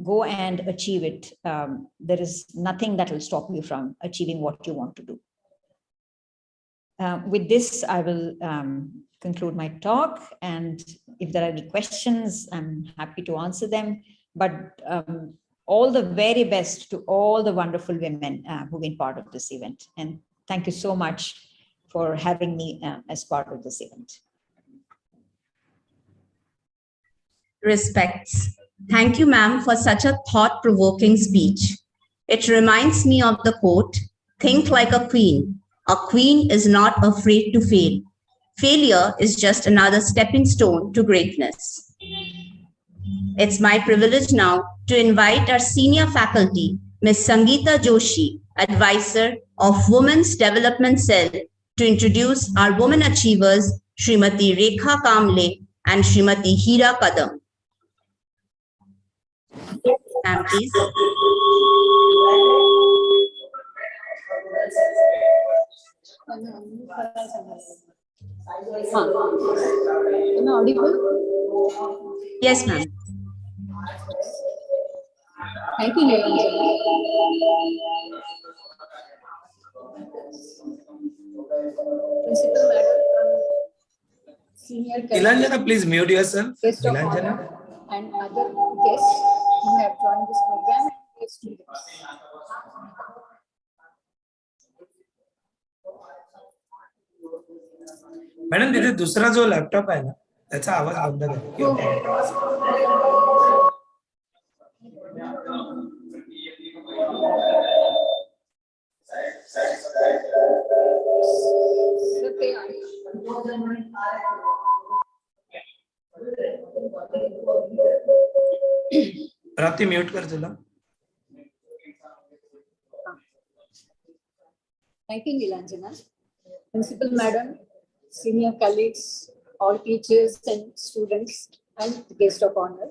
go and achieve it. There is nothing that will stop you from achieving what you want to do. With this, I will conclude my talk, and if there are any questions, I'm happy to answer them. But all the very best to all the wonderful women who've been part of this event. And thank you so much for having me as part of this event. Respects. Thank you, ma'am, for such a thought-provoking speech. It reminds me of the quote, "Think like a queen. A queen is not afraid to fail. Failure is just another stepping stone to greatness." It's my privilege now to invite our senior faculty, Ms. Sangeeta Joshi, advisor of Women's Development Cell, to introduce our women achievers, Srimati Rekha Kamble and Srimati Hira Kadam. Ma'am, please. Am I audible? Yes, ma'am. Thank you, Nilanjana. Principal Madam, Senior Nilanjana, please mute yourself. Guest of Nilanjana. honor and other guests who have joined this program and their students. Madam तिथे दुसरा जो laptop आहे ना त्याचा आवाज बंद करा. प्राप्ती म्यूट कर तुला. Thank you, Nilanjana. Principal Madam, senior colleagues, all teachers and students, and guest of honor,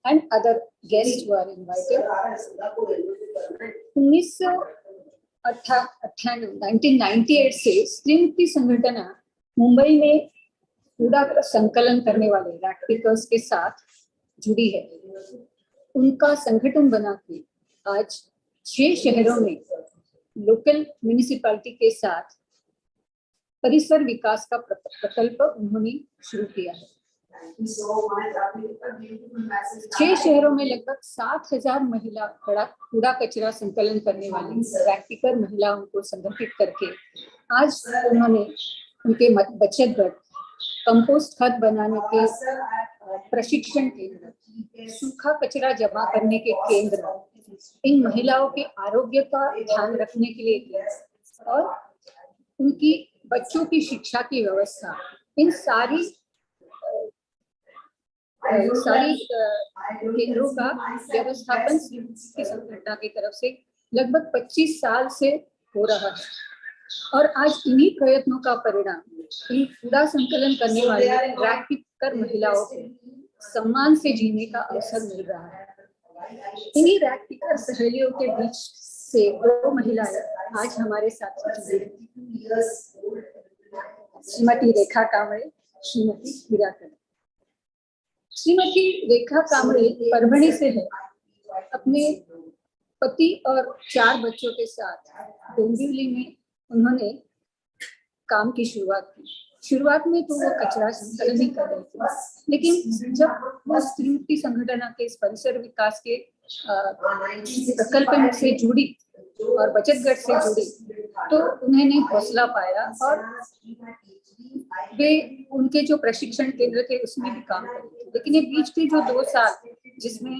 and other guests who are invited. 1998 से स्त्रीमुक्ति संगठन मुंबई में कूड़ा संकलन करने वाले रैक पिकर्स के साथ जुड़ी है. उनका संगठन बना के आज 6 शहरों में लोकल म्युनिसिपैलिटी के साथ परिसर विकास का प्रकल्प उन्होंने शुरू किया है. 6 शहरों में लगभग 7,000 महिला कूड़ा कचरा संकलन करने वाली रैक महिलाओं को संगठित करके आज उन्होंने उनके बचत गट, कंपोस्ट खाद बनाने के प्रशिक्षण केंद्र, सूखा कचरा जमा करने के केंद्र, इन महिलाओं के आरोग्य का ध्यान रखने के लिए और उनकी बच्चों की शिक्षा की व्यवस्था, इन सारी केंद्रों का व्यवस्थापन की संगठन की तरफ से लगभग 25 साल से हो रहा है. और आज इन्हीं प्रयत्नों का परिणाम इन कूड़ा संकलन करने वाली रैक पिकर महिलाओं को सम्मान से जीने का अवसर मिल रहा है. इन्हीं रैक पिकर सहेलियों के बीच से 2 महिलाएं आज हमारे साथ जुड़ी हैं. श्रीमती रेखा कांबळे, श्रीमती हीरा कदम. श्रीमती रेखा कांबळे परभणी से है. अपने पति और 4 बच्चों के साथ डोंबिवली में उन्होंने काम की शुरुआत की. शुरुआत में तो वो कचरा संकलन ही कर रहे थे, लेकिन जब वो स्त्रीमुक्ति संगठन के इस परिसर विकास के प्रकल्प से जुड़ी और बचत गट से जुड़ी तो उन्होंने हौसला पाया और वे उनके जो प्रशिक्षण केंद्र थे उसमें भी काम करते थे. लेकिन ये बीच के जो 2 साल जिसमें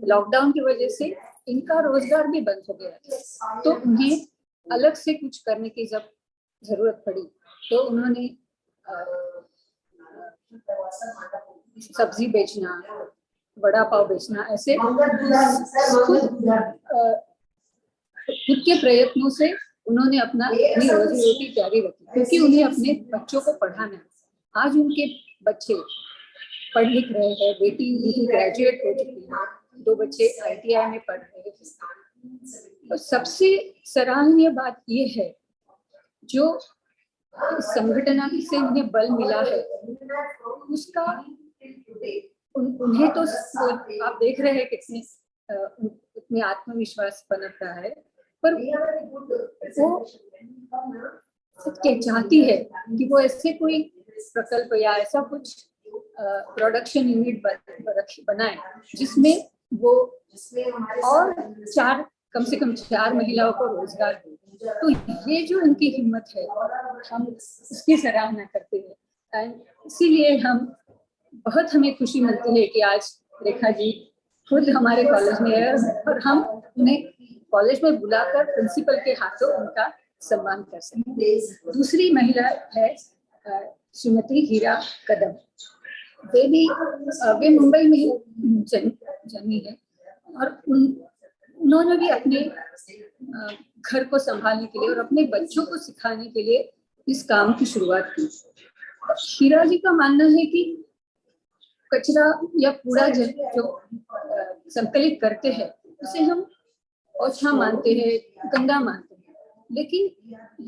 लॉकडाउन की वजह से इनका रोजगार भी बंद हो गया, तो उन्हें अलग से कुछ करने की जब जरूरत पड़ी तो उन्होंने सब्जी बेचना, वड़ा पाव बेचना, ऐसे खुद के प्रयत्नों से उन्होंने अपनी रोजी रोटी जारी रखी, क्योंकि उन्हें अपने बच्चों को पढ़ाना है। आज उनके बच्चे पढ़ लिख रहे हैं, बेटी ग्रेजुएट हो चुकी है, 2 बच्चे ITI में पढ़ रहे हैं। तो सबसे सराहनीय बात ये है जो संगठन से उन्हें बल मिला है, उसका उन्हें तो आप देख रहे हैं कितने इतने आत्मविश्वास पनप रहा है, पर वो चाहती है कि वो ऐसे कोई प्रकल्प या ऐसा कुछ प्रोडक्शन यूनिट बनाए जिसमें वो और कम से कम 4 महिलाओं को रोजगार दे। तो ये जो उनकी हिम्मत है, हम उसकी सराहना करते हैं। इसीलिए हमें खुशी मिलती है कि आज रेखा जी खुद हमारे कॉलेज में है और हम उन्हें कॉलेज में बुलाकर प्रिंसिपल के हाथों उनका सम्मान कर सकते। दूसरी महिला है श्रीमती हीरा कदम। वे मुंबई में जन्मी है और उन्होंने भी अपने घर को संभालने के लिए और अपने बच्चों को सिखाने के लिए इस काम की शुरुआत की। हीरा जी का मानना है कि कचरा या कूड़ा जो संकलित करते हैं उसे हम ओछा मानते हैं, गंदा मानते हैं, लेकिन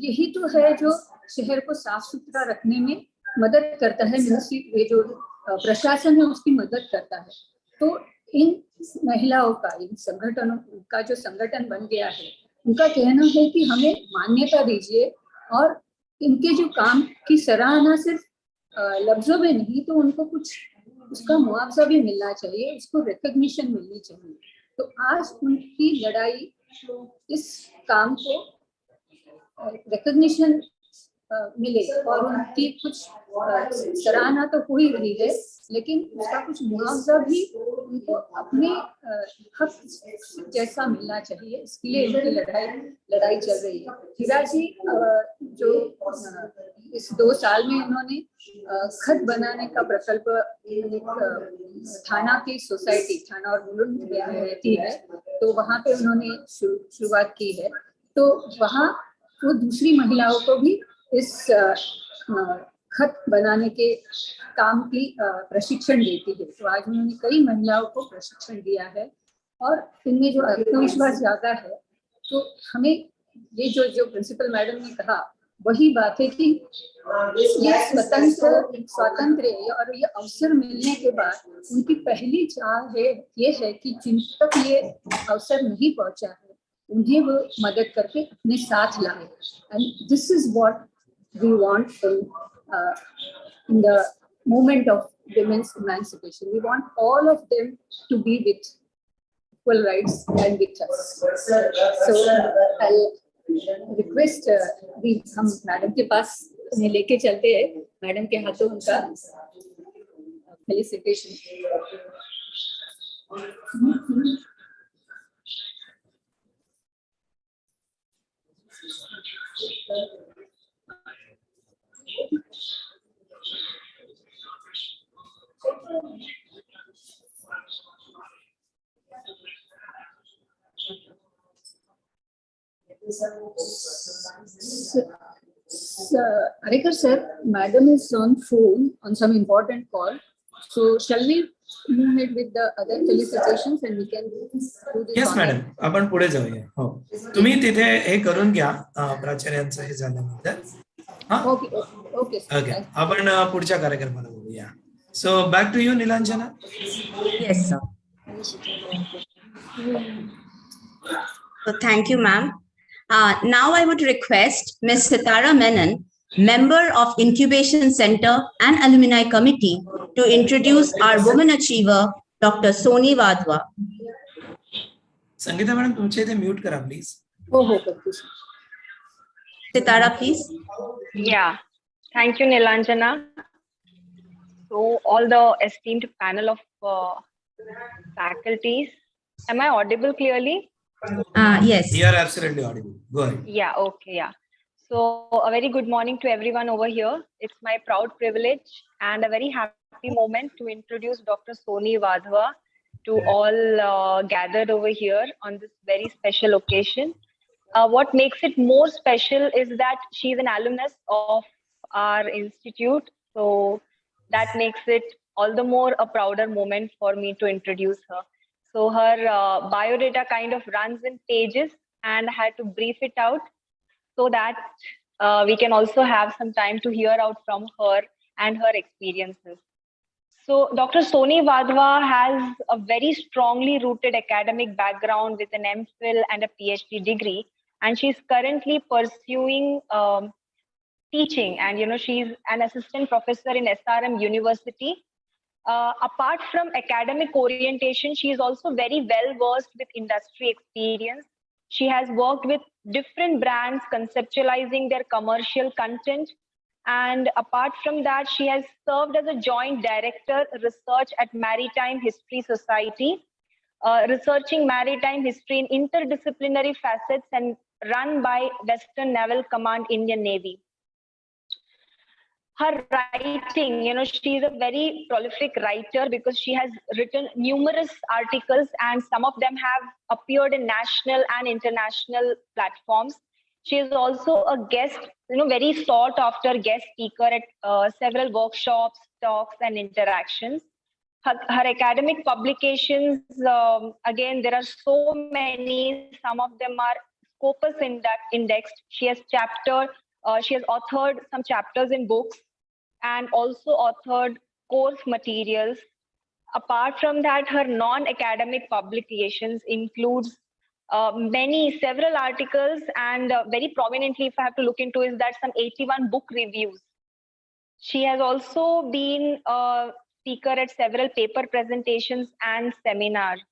यही तो है जो शहर को साफ सुथरा रखने में मदद करता है। ये जो प्रशासन है उसकी मदद करता है। तो इन महिलाओं का, इन संगठनों का जो संगठन बन गया है, उनका कहना है कि हमें मान्यता दीजिए और इनके जो काम की सराहना सिर्फ लफ्जों में नहीं, तो उनको कुछ उसका मुआवजा भी मिलना चाहिए, उसको रिकॉग्निशन मिलनी चाहिए। तो आज उनकी लड़ाई इस काम को रिकॉग्निशन मिले और उनकी कुछ सराहना तो हो ही रही है, लेकिन उसका कुछ मुआवजा भी उनको अपने हक जैसा मिलना चाहिए। इसके लिए उनकी लड़ाई चल रही है। हीरा जी जो इस 2 साल में उन्होंने खत बनाने का प्रकल्प थाना की सोसाइटी, थाना और मुलुंड में रहती है, तो वहाँ पे उन्होंने शुरुआत की है। तो वहाँ वो दूसरी महिलाओं को भी इस खत बनाने के काम की प्रशिक्षण देती है। तो आज उन्होंने कई महिलाओं को प्रशिक्षण दिया है और इनमें जो आत्मविश्वास ज्यादा है। तो हमें ये जो प्रिंसिपल मैडम ने कहा वही बात है कि ये स्वतंत्र और ये अवसर मिलने के बाद उनकी पहली चाह ये है कि जिन तक ये अवसर नहीं पहुंचा है उन्हें वो मदद करके अपने साथ लाए। And this is what we want in the movement of women's emancipation. We want all of them to be with equal rights and with us. So I'll request हम मैडम के पास उन्हें लेके चलते हैं। मैडम के हाथों उनका felicitation. Arekar sir, madam is on phone on some important call. So shall we move it with the other felicitations and we can do this? Yes, madam. आपण पुढे जाऊया. हो. तुम्ही तिथे हे करून घ्या प्राचार्यांचं हे झाल्यानंतर. Okay. आपण पुढच्या कार्यक्रमाला बोलूया. So back to you, Nilanjana. Yes, sir. So thank you, ma'am. Now I would request Ms. Sitara Menon, member of Incubation Center and Alumni Committee, to introduce our woman achiever, Dr. Soni Wadhwa. Sangeeta madam, तुमचे इथे mute करा please. हो. Sitara, please. Yeah, thank you, Nilanjana. So all the esteemed panel of faculties. Am I audible clearly? Yes. You are absolutely audible. Go ahead. Yeah, okay, yeah. So a very good morning to everyone over here. It's my proud privilege and a very happy moment to introduce Dr. Soni Vadhwa to all gathered over here on this very special occasion. What makes it more special is that she's an alumnus of our institute. So that makes it all the more a prouder moment for me to introduce her. So her biodata kind of runs in pages, and I had to brief it out so that we can also have some time to hear out from her and her experiences. So Dr. Soni Vadhwa has a very strongly rooted academic background with an MPhil and a PhD degree, and she's currently pursuing teaching. And she's an assistant professor in SRM University. Apart from academic orientation, she is also very well versed with industry experience. She has worked with different brands conceptualizing their commercial content. And apart from that, she has served as a joint director research at Maritime History Society, researching maritime history in interdisciplinary facets and run by Western Naval Command, Indian Navy. Her writing, she is a very prolific writer because she has written numerous articles, and some of them have appeared in national and international platforms. She is also a guest, very sought after guest speaker at several workshops, talks, and interactions. Her academic publications, again, there are so many. Some of them are Scopus indexed. She has authored some chapters in books and also authored course materials. Apart from that, her non-academic publications includes several articles, and very prominently, if I have to look into, is that some 81 book reviews. She has also been a speaker at several paper presentations and seminars.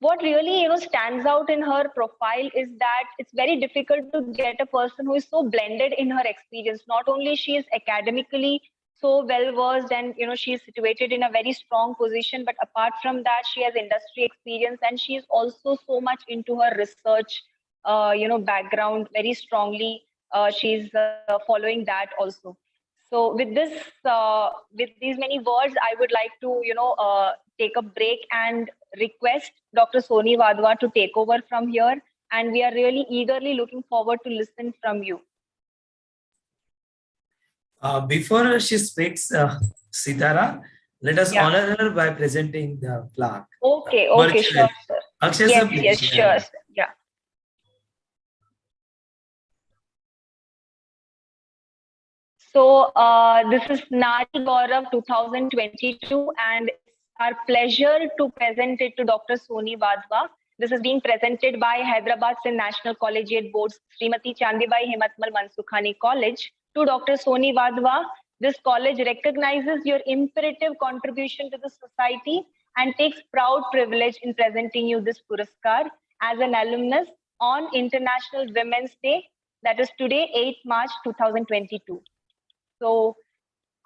What really stands out in her profile is that it's very difficult to get a person who is so blended in her experience. Not only she is academically so well versed, and she is situated in a very strong position, but apart from that, she has industry experience, and she is also so much into her research background very strongly. She's following that also. So with these many words, I would like to take a break and request Dr. Soni Vadhwa to take over from here, and we are really eagerly looking forward to listen from you. Before she speaks, Sitara, let us honor her by presenting the plaque. Okay, sure, sir. Akshay, Yes, sure, sir. Yeah. So this is Naari Gaurav 2022, and it's our pleasure to present it to Dr. Soni Vadhwa. This is being presented by Hyderabad National Collegiate Board's Srimati Chandibai Himatmal Mansukhani College to Dr. Soni Vadhwa. This college recognizes your imperative contribution to the society and takes proud privilege in presenting you this Puraskar as an alumnus on International Women's Day, that is today, 8th March 2022. So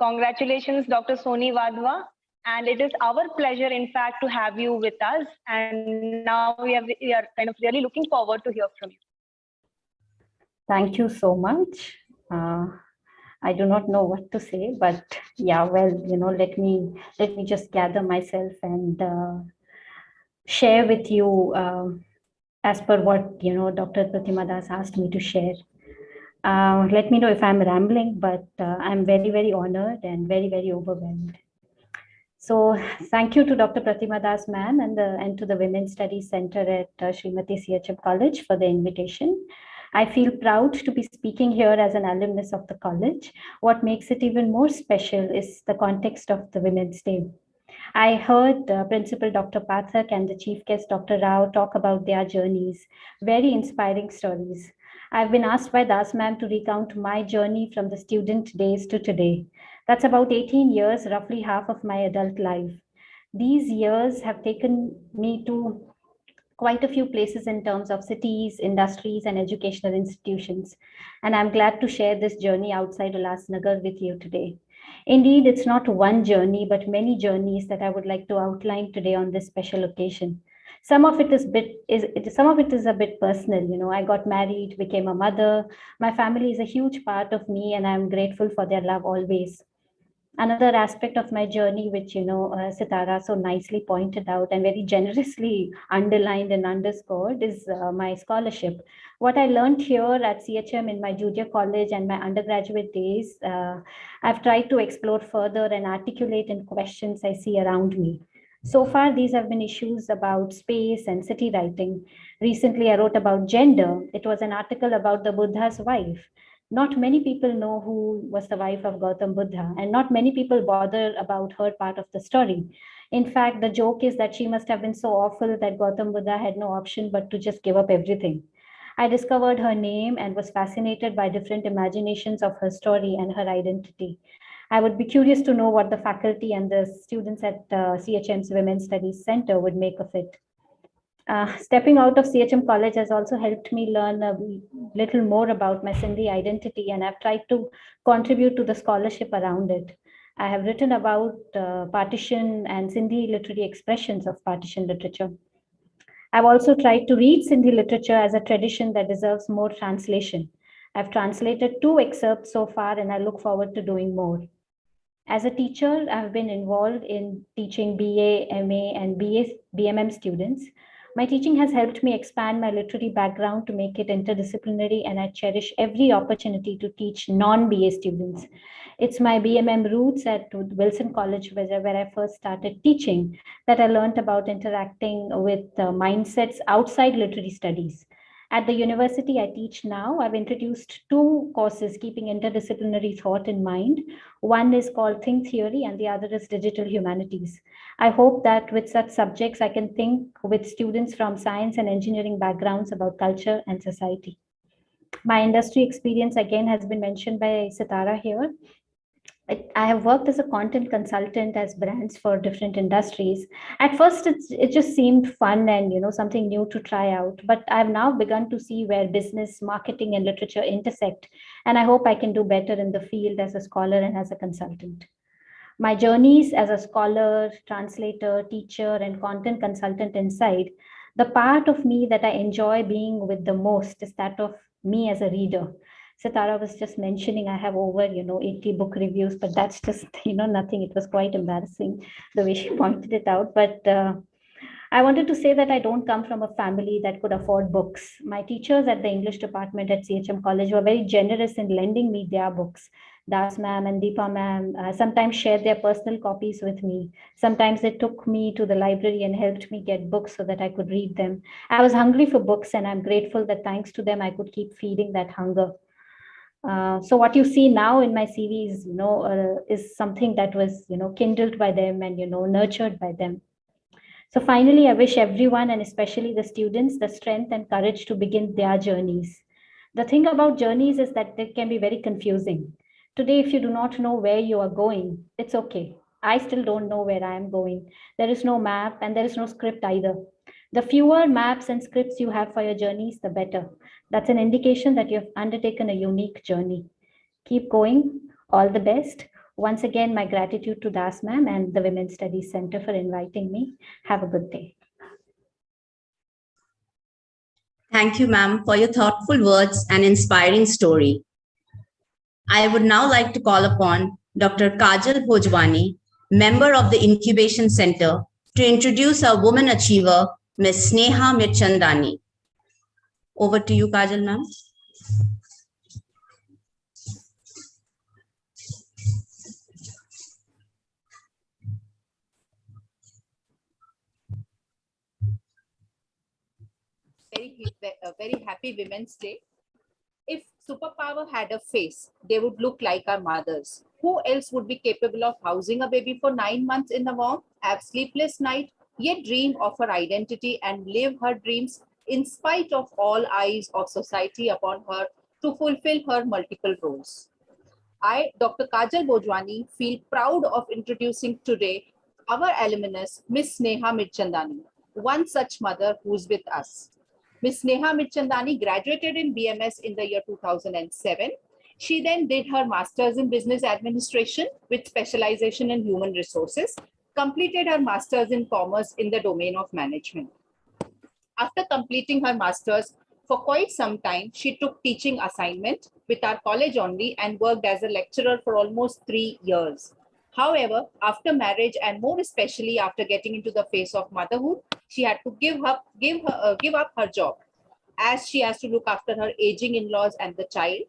congratulations, Dr. Soni Vadhwa. And it is our pleasure, in fact, to have you with us. And now we are kind of really looking forward to hear from you. Thank you so much. I do not know what to say, but yeah, well, let me just gather myself and share with you as per what Dr. Pratima Das asked me to share. Let me know if I'm rambling, but I'm very, very honored and very, very overwhelmed. So thank you to Dr. Pratima Das ma'am and to the Women's Studies Center at Srimati CHM College for the invitation. I feel proud to be speaking here as an alumnus of the college. What makes it even more special is the context of the Women's Day. I heard Principal Dr. Pathak and the Chief Guest Dr. Rao talk about their journeys, very inspiring stories. I've been asked by Das ma'am to recount my journey from the student days to today. That's about 18 years, roughly half of my adult life. These years have taken me to quite a few places in terms of cities, industries, and educational institutions. And I'm glad to share this journey outside Ulasnagar with you today. Indeed, it's not one journey, but many journeys that I would like to outline today on this special occasion. Some of it some of it is a bit personal. I got married, became a mother. My family is a huge part of me, and I'm grateful for their love always. Another aspect of my journey, which Sitara so nicely pointed out and very generously underlined and underscored, is my scholarship. What I learned here at CHM in my junior college and my undergraduate days, I've tried to explore further and articulate in questions I see around me. So far, these have been issues about space and city writing. Recently, I wrote about gender. It was an article about the Buddha's wife. Not many people know who was the wife of Gautam Buddha, and not many people bother about her part of the story. In fact, the joke is that she must have been so awful that Gautam Buddha had no option but to just give up everything. I discovered her name and was fascinated by different imaginations of her story and her identity. I would be curious to know what the faculty and the students at CHM's Women's Studies Center would make of it. Stepping out of CHM College has also helped me learn a little more about my Sindhi identity, and I've tried to contribute to the scholarship around it. I have written about partition and Sindhi literary expressions of partition literature. I've also tried to read Sindhi literature as a tradition that deserves more translation. I've translated 2 excerpts so far, and I look forward to doing more. As a teacher, I've been involved in teaching BA, MA, and BMM students. My teaching has helped me expand my literary background to make it interdisciplinary, and I cherish every opportunity to teach non-BA students. It's my BMM roots at Wilson College, where I first started teaching, that I learned about interacting with mindsets outside literary studies. At the university I teach now, I've introduced 2 courses keeping interdisciplinary thought in mind. One is called Think Theory and the other is Digital Humanities. I hope that with such subjects, I can think with students from science and engineering backgrounds about culture and society. My industry experience again has been mentioned by Sitara here. I have worked as a content consultant as brands for different industries. At first, it just seemed fun and something new to try out. But I've now begun to see where business, marketing, and literature intersect, and I hope I can do better in the field as a scholar and as a consultant. My journeys as a scholar, translator, teacher, and content consultant inside, the part of me that I enjoy being with the most is that of me as a reader. Sitara was just mentioning I have over 80 book reviews, but that's just nothing. It was quite embarrassing the way she pointed it out. But I wanted to say that I don't come from a family that could afford books. My teachers at the English department at CHM College were very generous in lending me their books. Das ma'am and Deepa ma'am sometimes shared their personal copies with me. Sometimes they took me to the library and helped me get books so that I could read them. I was hungry for books, and I'm grateful that thanks to them, I could keep feeding that hunger. So what you see now in my CV is something that was, kindled by them and, nurtured by them. So finally, I wish everyone, and especially the students, the strength and courage to begin their journeys. The thing about journeys is that they can be very confusing. Today, if you do not know where you are going, it's okay. I still don't know where I am going. There is no map and there is no script either. The fewer maps and scripts you have for your journeys, the better. That's an indication that you have undertaken a unique journey. Keep going. All the best. Once again, my gratitude to Das ma'am and the Women's Studies Center for inviting me. Have a good day. Thank you, ma'am, for your thoughtful words and inspiring story. I would now like to call upon Dr. Kajal Bhojwani, member of the Incubation Center, to introduce our woman achiever, Ms. Sneha Mirchandani. Over to you, Kajal, ma'am. Very happy Women's Day. If superpower had a face, they would look like our mothers. Who else would be capable of housing a baby for 9 months in the womb, have sleepless night, yet dream of her identity and live her dreams in spite of all eyes of society upon her to fulfill her multiple roles? I, Dr. Kajal Bhojwani, feel proud of introducing today our alumnus, Miss Sneha Mirchandani, one such mother who's with us. Ms. Sneha Mirchandani graduated in BMS in the year 2007 She then did her master's in business administration with specialization in human resources, completed her master's in commerce in the domain of management. After completing her master's, for quite some time, she took teaching assignment with our college only and worked as a lecturer for almost 3 years. However, after marriage and more especially after getting into the phase of motherhood, she had to give up her job, as she has to look after her aging in-laws and the child,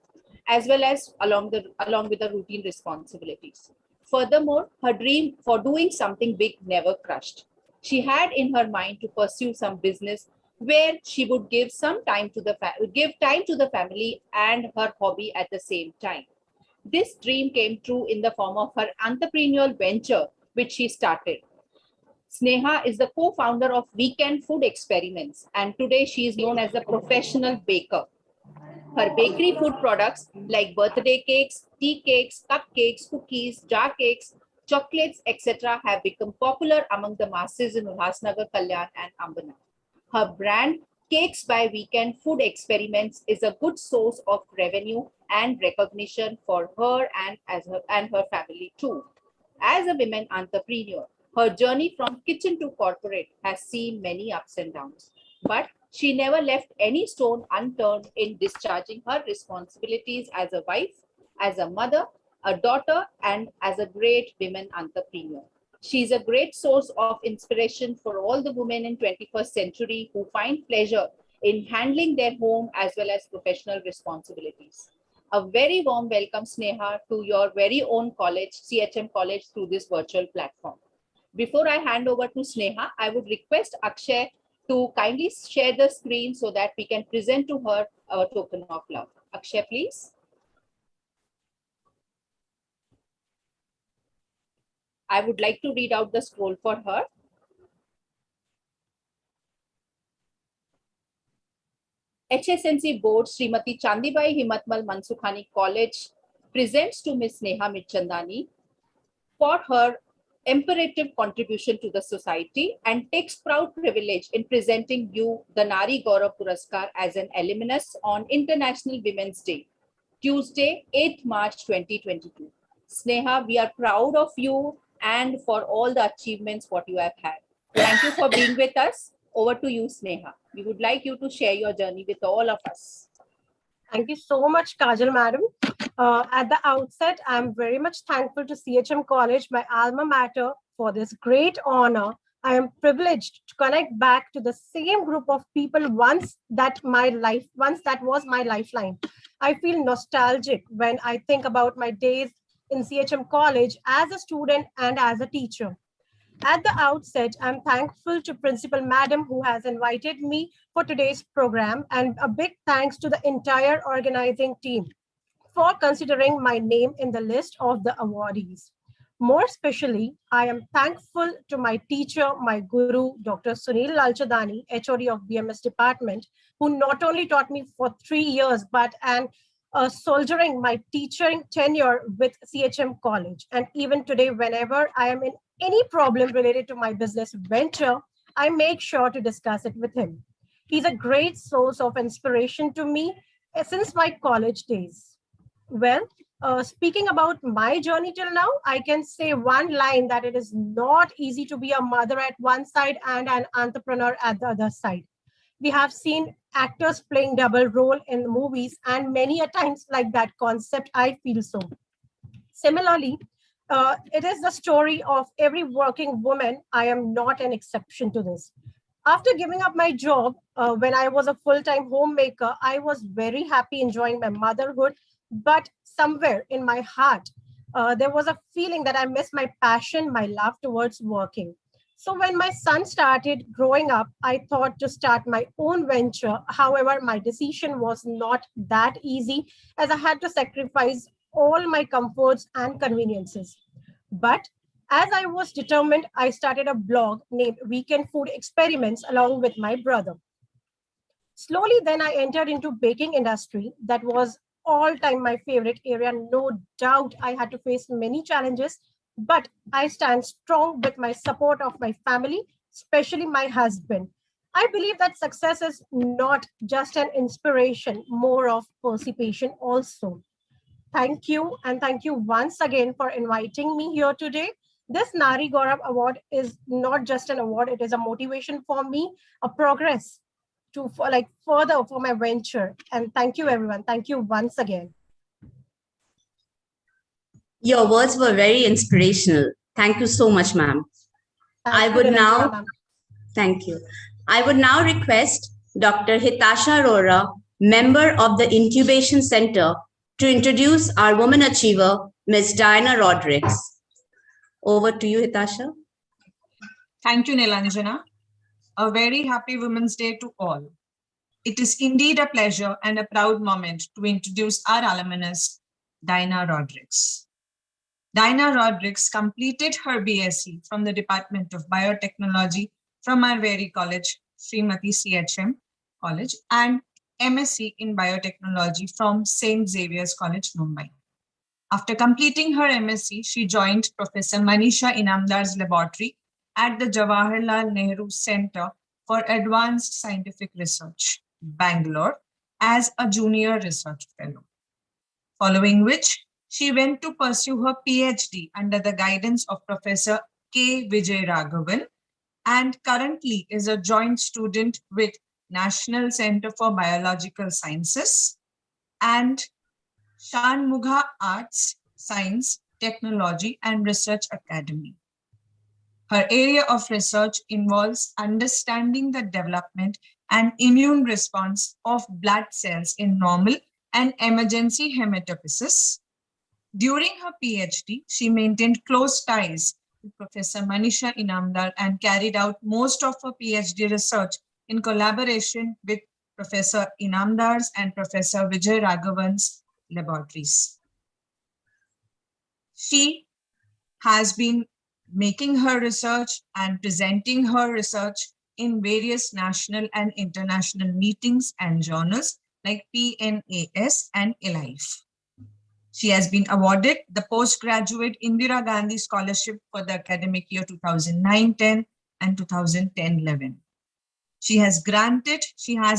as well as along with the routine responsibilities. Furthermore, her dream for doing something big never crushed. She had in her mind to pursue some business where she would give time to the family and her hobby at the same time. This dream came true in the form of her entrepreneurial venture, which she started. Sneha is the co-founder of Weekend Food Experiments, and today she is known as a professional baker. Her bakery food products like birthday cakes, tea cakes, cupcakes, cookies, jar cakes, chocolates, etc. have become popular among the masses in Ulhasnagar, Kalyan, and Ambana. Her brand, Cakes by Weekend Food Experiments, is a good source of revenue and recognition for her and her family too. As a women entrepreneur, her journey from kitchen to corporate has seen many ups and downs, but she never left any stone unturned in discharging her responsibilities as a wife, as a mother, a daughter, and as a great women entrepreneur. She is a great source of inspiration for all the women in 21st century who find pleasure in handling their home as well as professional responsibilities. A very warm welcome, Sneha, to your very own college, CHM College, through this virtual platform. Before I hand over to Sneha, I would request Akshay to kindly share the screen so that we can present to her our token of love. Akshay, please. I would like to read out the scroll for her. HSNC Board, Srimati Chandibai Himatmal Mansukhani College presents to Ms. Sneha Mirchandani for her imperative contribution to the society and takes proud privilege in presenting you the Naari Gaurav Puraskar as an alumnus on International Women's Day, Tuesday, 8th March 2022. Sneha, we are proud of you and for all the achievements what you have had. Thank you for being with us. Over to you, Sneha. We would like you to share your journey with all of us. Thank you so much, Kajal madam. At the outset, I'm very much thankful to CHM College, my alma mater, for this great honor. I am privileged to connect back to the same group of people once that was my lifeline. I feel nostalgic when I think about my days in CHM College as a student and as a teacher. At the outset, I'm thankful to Principal Madam who has invited me for today's program, and a big thanks to the entire organizing team for considering my name in the list of the awardees. More especially, I am thankful to my teacher, my guru, Dr. Sunil Lalchadani, HOD of BMS department, who not only taught me for 3 years, but soldiering my teaching tenure with CHM College. And even today, whenever I am in any problem related to my business venture, I make sure to discuss it with him. He's a great source of inspiration to me since my college days. Well, speaking about my journey till now, I can say one line that it is not easy to be a mother at one side and an entrepreneur at the other side. We have seen actors playing double role in movies, and many a times like that concept, I feel so. Similarly, it is the story of every working woman. I am not an exception to this. After giving up my job, when I was a full-time homemaker, I was very happy enjoying my motherhood, but somewhere in my heart, there was a feeling that I missed my passion, my love towards working. So when my son started growing up, I thought to start my own venture. However, my decision was not that easy as I had to sacrifice all my comforts and conveniences. But as I was determined, I started a blog named Weekend Food Experiments along with my brother. Slowly, then I entered into baking industry. That was all time my favorite area. No doubt I had to face many challenges, but I stand strong with my support of my family, especially my husband. I believe that success is not just an inspiration, more of participation also. thank you. And thank you once again for inviting me here today. This Naari Gaurav Award is not just an award, it is a motivation for me, a progress to further for my venture. And thank you, everyone. Thank you once again. Your words were very inspirational. Thank you so much, ma'am. Thank you. I would now request Dr. Hitasha Arora, member of the Incubation Center, to introduce our woman achiever, Ms. Diana Rodrigues. Over to you, Hitasha. Thank you, Nilanjana. A very happy Women's Day to all. It is indeed a pleasure and a proud moment to introduce our alumnus, Diana Rodrigues. Diana Rodrigues completed her BSc from the Department of Biotechnology from our very college, Srimati CHM College, and MSc in Biotechnology from St. Xavier's College, Mumbai. After completing her MSc, she joined Professor Manisha Inamdar's laboratory at the Jawaharlal Nehru Center for Advanced Scientific Research, Bangalore, as a junior research fellow. Following which, she went to pursue her PhD under the guidance of Professor K. Vijay Raghavan, and currently is a joint student with National Center for Biological Sciences and Shanmugha Arts, Science, Technology and Research Academy. Her area of research involves understanding the development and immune response of blood cells in normal and emergency hematopoiesis. During her PhD, she maintained close ties with Professor Manisha Inamdar and carried out most of her PhD research in collaboration with Professor Inamdar's and Professor Vijay Raghavan's laboratories. She has been making her research and presenting her research in various national and international meetings and journals like PNAS and ELIFE. She has been awarded the Postgraduate Indira Gandhi Scholarship for the academic year 2009-10 and 2010-11. She has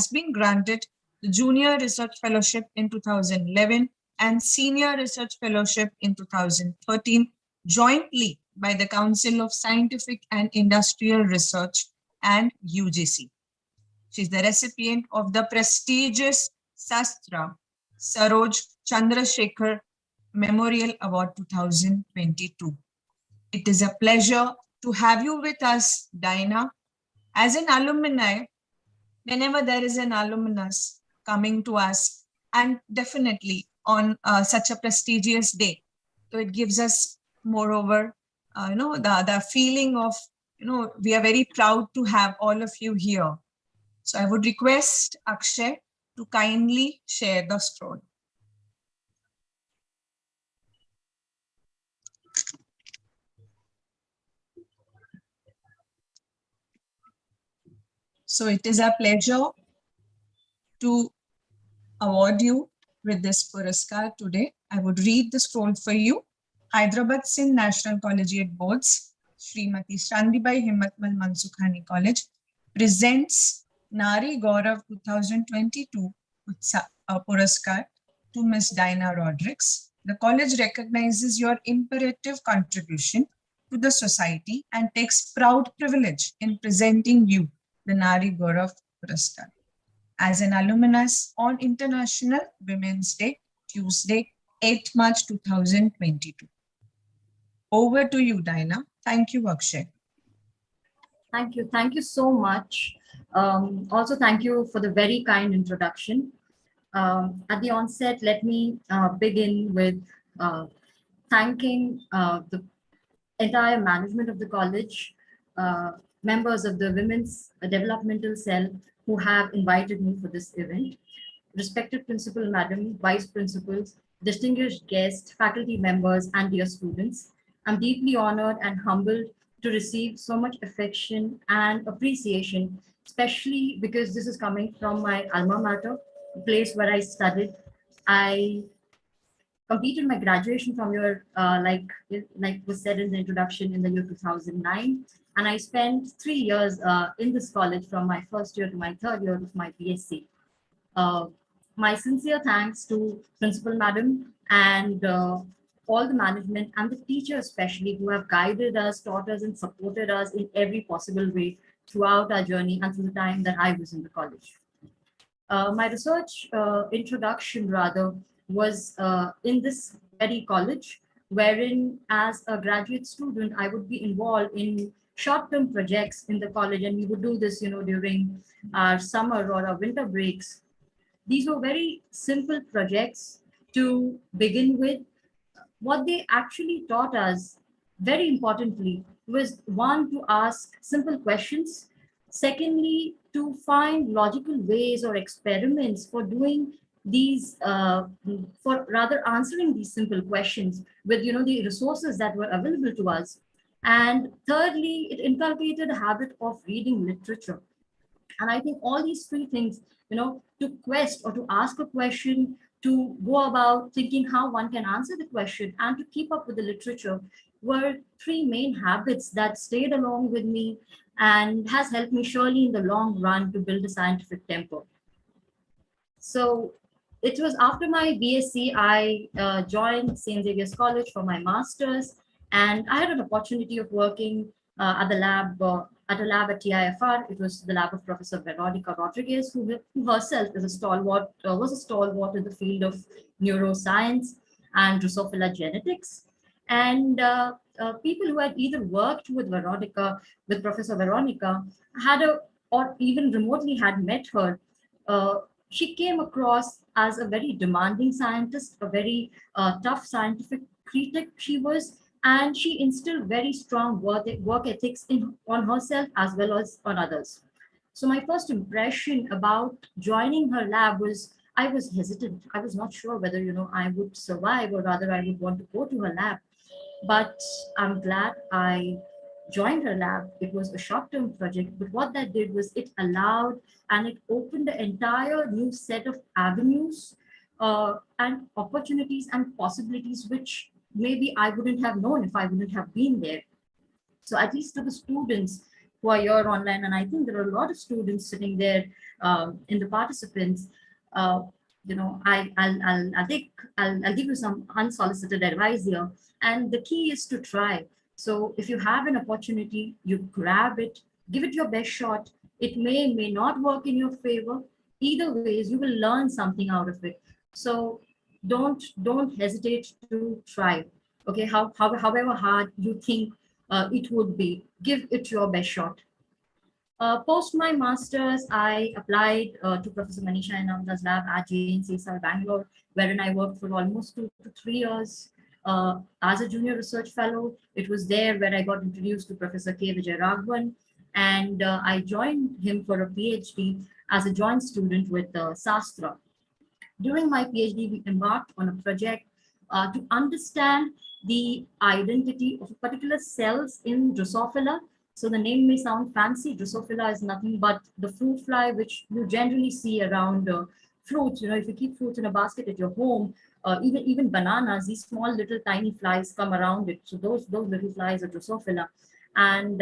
been granted the Junior Research Fellowship in 2011 and Senior Research Fellowship in 2013, jointly by the Council of Scientific and Industrial Research and UGC. She is the recipient of the prestigious Sastra Saroj Chandrasekhar Memorial Award 2022. It is a pleasure to have you with us, Diana. As an alumni, whenever there is an alumnus coming to us, and definitely on such a prestigious day, so it gives us, moreover, the feeling of, we are very proud to have all of you here. So I would request Akshay to kindly share the scroll. So it is a pleasure to award you with this Puraskar today. I would read the scroll for you. Hyderabad Sindh National Collegiate Boards, Srimati Shandibai Himmatmal Mansukhani College, presents Naari Gaurav 2022 Puraskar to Ms. Diana Rodrigues. The college recognizes your imperative contribution to the society and takes proud privilege in presenting you the Naari Gaurav Puraskar as an alumnus on International Women's Day, Tuesday, 8 March 2022. Over to you, Diana. Thank you, Akshay. Thank you. Thank you so much. Also, thank you for the very kind introduction. At the onset, let me begin with thanking the entire management of the college, members of the Women's Developmental Cell who have invited me for this event, respected Principal Madam, Vice Principals, distinguished guests, faculty members, and dear students. I'm deeply honored and humbled to receive so much affection and appreciation, especially because this is coming from my alma mater, the place where I studied. I completed my graduation from your, like was said in the introduction, in the year 2009. And I spent 3 years in this college from my first year to my third year of my BSc. my sincere thanks to Principal Madam and all the management and the teachers especially who have guided us, taught us and supported us in every possible way throughout our journey until the time that I was in the college. My research introduction rather was in this very college, wherein as a graduate student, I would be involved in short-term projects in the college, and we would do this, during our summer or our winter breaks. These were very simple projects to begin with. What they actually taught us, very importantly, was one, to ask simple questions. Secondly, to find logical ways or experiments for doing these, for rather answering these simple questions with, the resources that were available to us. And thirdly, it inculcated a habit of reading literature. And I think all these three things, to quest or to ask a question, to go about thinking how one can answer the question, and to keep up with the literature were three main habits that stayed along with me and has helped me surely in the long run to build a scientific temper. So it was after my BSc, I joined St. Xavier's College for my master's, and I had an opportunity of working at the lab, at a lab at TIFR. It was the lab of Professor Veronica Rodriguez, who herself is a stalwart, was a stalwart in the field of neuroscience and Drosophila genetics. And people who had either worked with Veronica, with Professor Veronica, had or even remotely had met her. She came across as a very demanding scientist, a very tough scientific critic she was, and she instilled very strong work ethics on herself as well as on others. So my first impression about joining her lab was, I was hesitant. I was not sure whether, I would survive, or rather I would want to go to her lab. But I'm glad I joined her lab. It was a short-term project, but what that did was it allowed and it opened the entire new set of avenues and opportunities and possibilities, which maybe I wouldn't have known if I wouldn't have been there. So at least to the students who are here online, and I think there are a lot of students sitting there in the participants, I'll give you some unsolicited advice here. And the key is to try. So if you have an opportunity, you grab it, give it your best shot. It may not work in your favor. Either ways, you will learn something out of it. So don't hesitate to try. Okay, however hard you think it would be, give it your best shot. Post my master's, I applied to Professor Manisha Ananda's lab at JNCSR Bangalore, wherein I worked for almost 2 to 3 years as a junior research fellow. It was there where I got introduced to Professor K. Vijayaraghavan, and I joined him for a PhD as a joint student with Sastra. During my PhD, we embarked on a project to understand the identity of particular cells in Drosophila. So the name may sound fancy. Drosophila is nothing but the fruit fly, which you generally see around fruits. If you keep fruits in a basket at your home, even bananas, these small little tiny flies come around it. So those little flies are Drosophila. And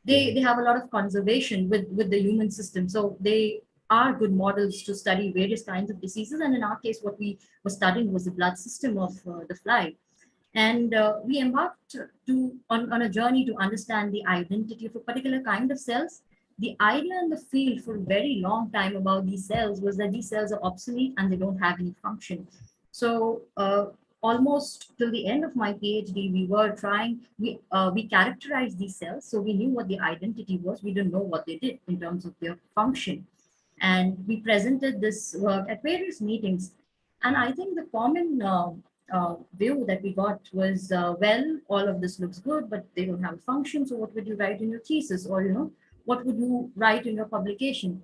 they have a lot of conservation with the human system. So they are good models to study various kinds of diseases. And in our case, what we were studying was the blood system of the fly. And we embarked on a journey to understand the identity of a particular kind of cells. The idea in the field for a very long time about these cells was that these cells are obsolete and they don't have any function. So almost till the end of my PhD, we characterized these cells. So we knew what the identity was. We didn't know what they did in terms of their function. And we presented this work at various meetings. And I think the common view that we got was, well, all of this looks good, but they don't have a function. So what would you write in your thesis? Or, what would you write in your publication?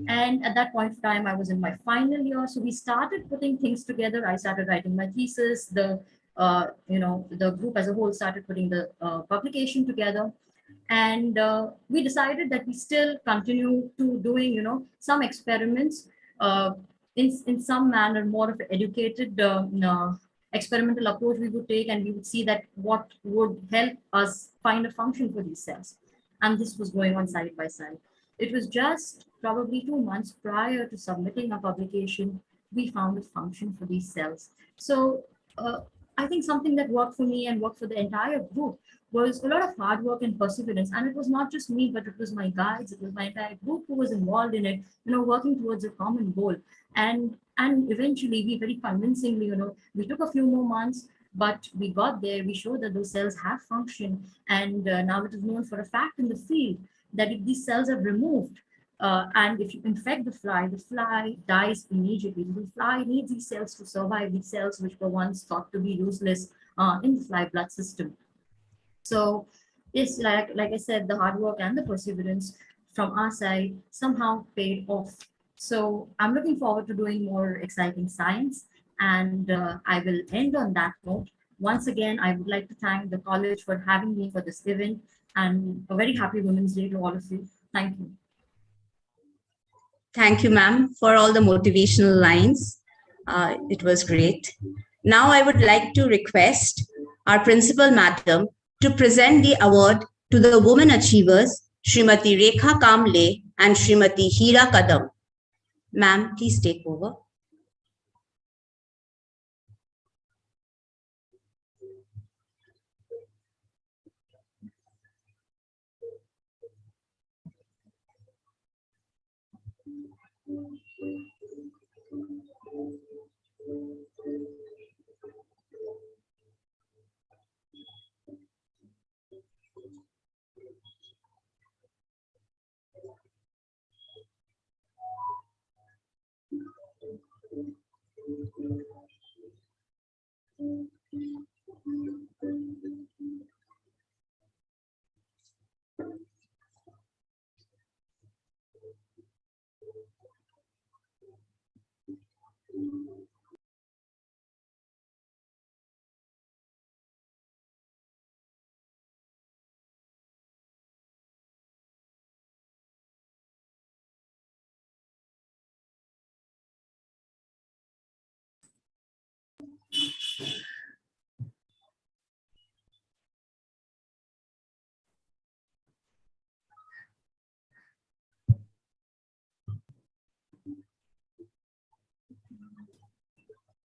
And at that point of time, I was in my final year. So we started putting things together. I started writing my thesis. The group as a whole started putting the publication together. And we decided that we still continue to doing, some experiments in some manner, more of an educated experimental approach we would take, and we would see that what would help us find a function for these cells. And this was going on side by side. It was just probably 2 months prior to submitting our publication, we found a function for these cells. So I think something that worked for me and worked for the entire group was a lot of hard work and perseverance. And it was not just me, but it was my guides, it was my entire group who was involved in it, working towards a common goal. And eventually we very convincingly, we took a few more months, but we got there. We showed that those cells have function. And now it is known for a fact in the field that if these cells are removed, and if you infect the fly dies immediately. The fly needs these cells to survive, these cells which were once thought to be useless in the fly blood system. So it's like I said, the hard work and the perseverance from our side somehow paid off. So I'm looking forward to doing more exciting science, and I will end on that note. Once again, I would like to thank the college for having me for this event, and a very happy Women's Day to all of you. Thank you. Thank you, ma'am, for all the motivational lines. It was great. Now I would like to request our principal madam to present the award to the women achievers, Srimati Rekha Kamble and Srimati Hira Kadam. Ma'am, please take over.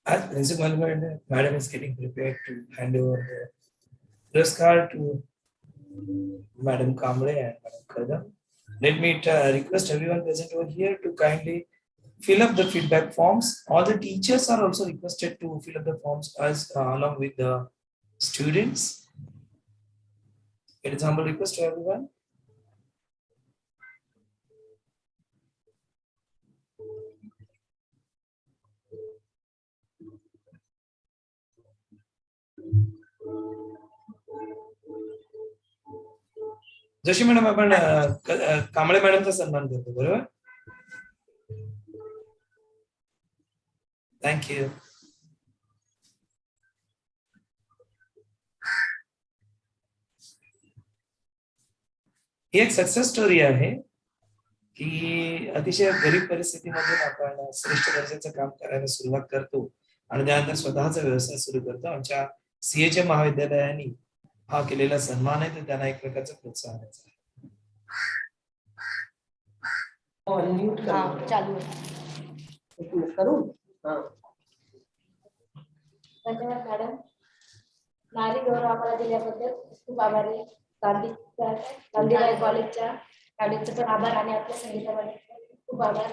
As Principal Madam is getting prepared to hand over the Puraskar to Madam Kamble and Madam Kadam, let me request everyone present over here to kindly fill up the feedback forms. All the teachers are also requested to fill up the forms as along with the students. It is humble request to everyone. Joshi madam आपण कांबळे मॅडमचा सन्मान करतो बरोबर. Thank you. ही एक success story आहे की अतिशय गरीब परिस्थितीमधून आपण श्रेष्ठ दर्जाचं काम करायला सुरुवात करतो आणि त्यानंतर स्वतःचा व्यवसाय सुरू करतो. आमच्या CHM महाविद्यालयाने हा केलेला सन्मान आहे, तर त्यांना एक प्रकारचं प्रोत्साहन आहे. धन्यवाद मॅडम. नारी गौरव आम्हाला दिल्याबद्दल खूप आभारी. गांधीबाई कॉलेजच्या पण आभार आणि आपल्या संगीतावर खूप आभार.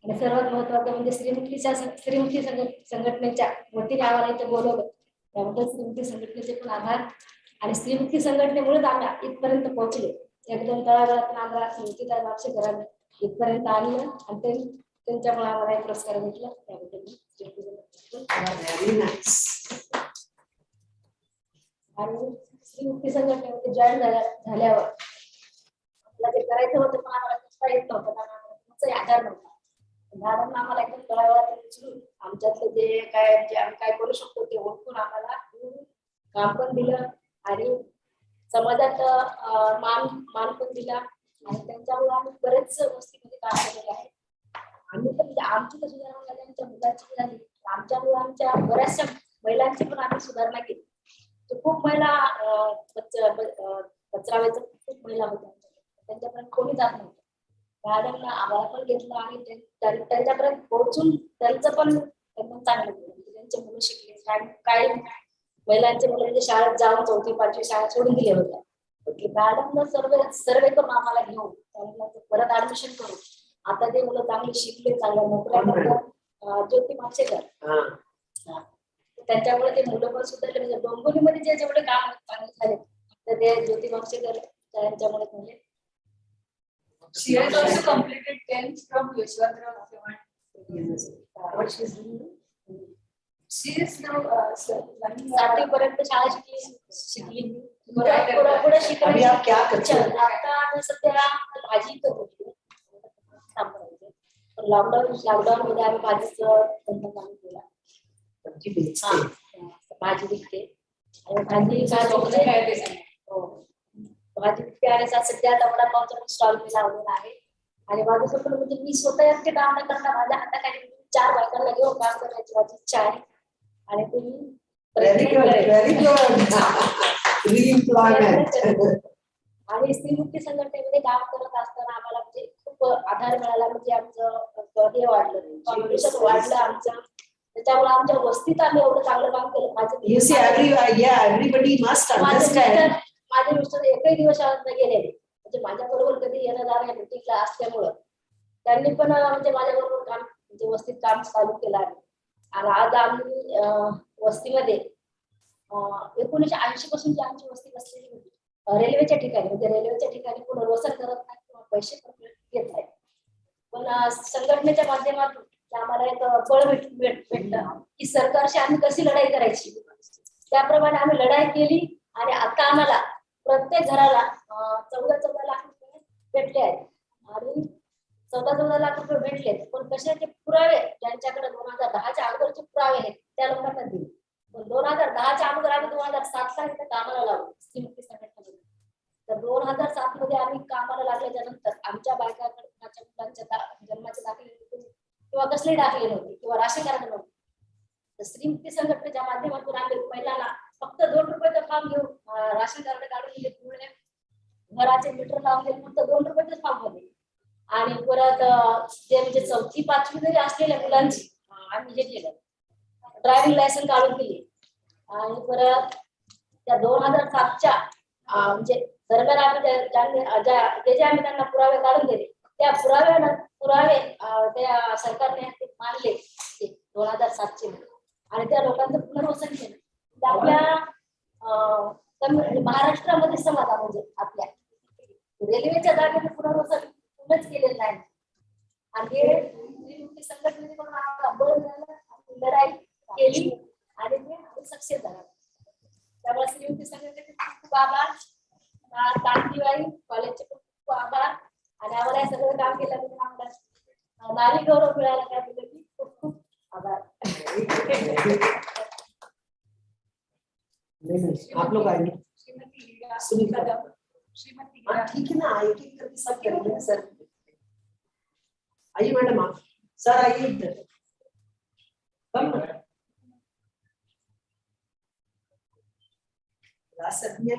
आणि सर्वात महत्वाचं म्हणजे श्रीमुखी संघटनेच्या वतीने आम्हाला इथे बोलवलं त्याबद्दल श्रीमुखी संघटनेचे पण आभार. आणि श्रीमुखी संघटनेमुळेच आम्ही इथपर्यंत पोहोचले. एकदम तळागाळातून आम्हाला श्रीमुखीचा लाक्ष करायला इथपर्यंत आणलं आणि त्यांच्यामुळे आम्हाला एक पुरस्कार भेटला. त्याबद्दल आणि श्रीमुखी संघटनेमध्ये जॉईन झाल्यावर आपल्याला जे करायचं होतं पण आम्हाला करता येत नव्हतं, कारण तुमचाही आधार नव्हता. मॅडम आम्हाला एकदम तळागाळात उचलून आमच्यातलं जे आम्ही काय करू शकतो ते ओळखून आम्हाला काम पण दिलं आणि समाजात मान पण दिला. आणि त्यांच्यामुळे आम्ही बरेच गोष्टीमध्ये काम केलेलं आहे. आम्ही पण आमची तर सुधारणा झाली, आमच्या मुलांची झाली, आमच्यामुळे आमच्या बऱ्याचशा महिलांची पण आम्ही सुधारणा केली. खूप महिला कचरा वेचत खूप महिला होत्या, त्यांच्यापर्यंत कोणी जात नव्हतं. मॅडमला आम्हाला पण घेतलं आणि त्यांच्यापर्यंत पोहोचून त्यांचं पण त्यांना चांगलं केलं. त्यांचे मुलं शिकले. काही महिलांचे मुलं म्हणजे शाळेत जाऊन 4वी-5वी शाळा सोडून दिल्या होत्या. मॅडमनं सर्वे करून आम्हाला घेऊन त्यांना परत ऍडमिशन करून आता ते मुलं चांगले शिकले, चांगल्या नोकऱ्या करतात. ज्योती मागशेकर त्यांच्यामुळे ते मुलं पण सुद्धा म्हणजे डोंबिवलीमध्ये जे जेवढे काम चांगले झाले तर ते ज्योती मागशेकर त्यांच्यामुळे झाले. She has also completed 10th from Yeshwantrao. She is now 7वी पर्यंत शाळा शिकली. पुढे शिकली. आता सध्या भाजी करतो. लॉकडाऊन मध्ये आम्ही भाजीचं धंदा चालू केला. भाजी विकते आणि भाजी विकते आणि सध्या आता वडापावचा स्टॉल मी लावलेला आहे. आणि माझं स्वप्न म्हणजे मी स्वतः एकटे काम न करता माझ्या हाताखाली 4 बायकांना घेऊन काम करण्याची माझी इच्छा आहे. आणि तुम्ही आणि स्त्रीमुक्ती संघटनेमध्ये काम करत असताना आम्हाला म्हणजे खूप आधार मिळाला. म्हणजे आमचं हे वाढलं, कॉम्पिटिशन वाढलं आमचं. त्याच्यामुळे आमच्या वस्तीत आम्ही एवढं चांगलं काम केलं. माझे मिस्टर एकही दिवस शाळेत गेलेले म्हणजे माझ्या बरोबर कधी येणं जाणं मीटिंगला असल्यामुळं त्यांनी पण म्हणजे माझ्या बरोबर काम म्हणजे वस्तीत काम चालू केलं आहे. आणि आज आम्ही वस्तीमध्ये 1980 पासून जी आमची वस्ती बसलेली होती रेल्वेच्या ठिकाणी, म्हणजे रेल्वेच्या ठिकाणी पुनर्वसन करत नाही किंवा पैसे घेत नाही. पण संघटनेच्या माध्यमातून आम्हाला एक बळ भेटतं की सरकारशी आम्ही कशी लढाई करायची. त्याप्रमाणे आम्ही लढाई केली आणि आता आम्हाला प्रत्येक घराला 14 लाख रुपये भेटले आहेत. आणि 14 लाख रुपये भेटले, पण कशाचे पुरावे ज्यांच्याकडे 2010च्या अगोदरचे पुरावे आहेत त्या लोकांना दिले. पण 2010च्या अगोदर आम्ही 2007ला इथे कामाला लागलो स्त्रीमुक्ती संघटनेमध्ये. तर 2007 मध्ये आम्ही कामाला लागल्याच्या नंतर आमच्या बायकांकडे माझ्या मुलांच्या जन्माचे दाखले किंवा कसले दाखले नव्हते किंवा राशन कार्ड नव्हते. तर स्त्रीमुक्ती संघटनेच्या माध्यमातून आम्ही पहिल्याला फक्त 2 रुपयाचं फॉर्म घेऊन राशन कार्ड काढून दिले. पूर्ण घराचे मीटर लावून दिले, फक्त 2 रुपयाचे फॉर्म मध्ये. आणि परत जे म्हणजे 4वी-5वी जरी असलेल्या मुलांची आम्ही हे केलं, ड्रायव्हिंग लायसन्स काढून दिले. आणि परत त्या 2007च्या म्हणजे दरम्यान आम्ही जे आम्ही त्यांना पुरावे काढून दिले त्या पुरावे त्या सरकारने मानले 2007चे आणि त्या लोकांचं पुनर्वसन केलं. आपल्या महाराष्ट्रामध्ये समाजा म्हणजे आपल्या रेल्वेच्या जागेने पुनर्वसन पूर्णच केलेलं नाही. आणि हे संघटनेने पण बळ मिळालं, लढाई केली आणि ते सक्सेस झालं. त्यामुळे स्त्रीमुक्ती संघटनेचे खूप आभार. तांतीबाई कॉलेजचे खूप आभार. आणि आम्हाला हे सगळं काम केल्याबद्दल आम्हाला नारी गौरव मिळाला त्याबद्दल खूप खूप आभार. आप लोग आएंगे ठीक है ना, एक एक करके सब करेंगे सर. आइए मैडम, आप सर आइए इधर. सर भी है,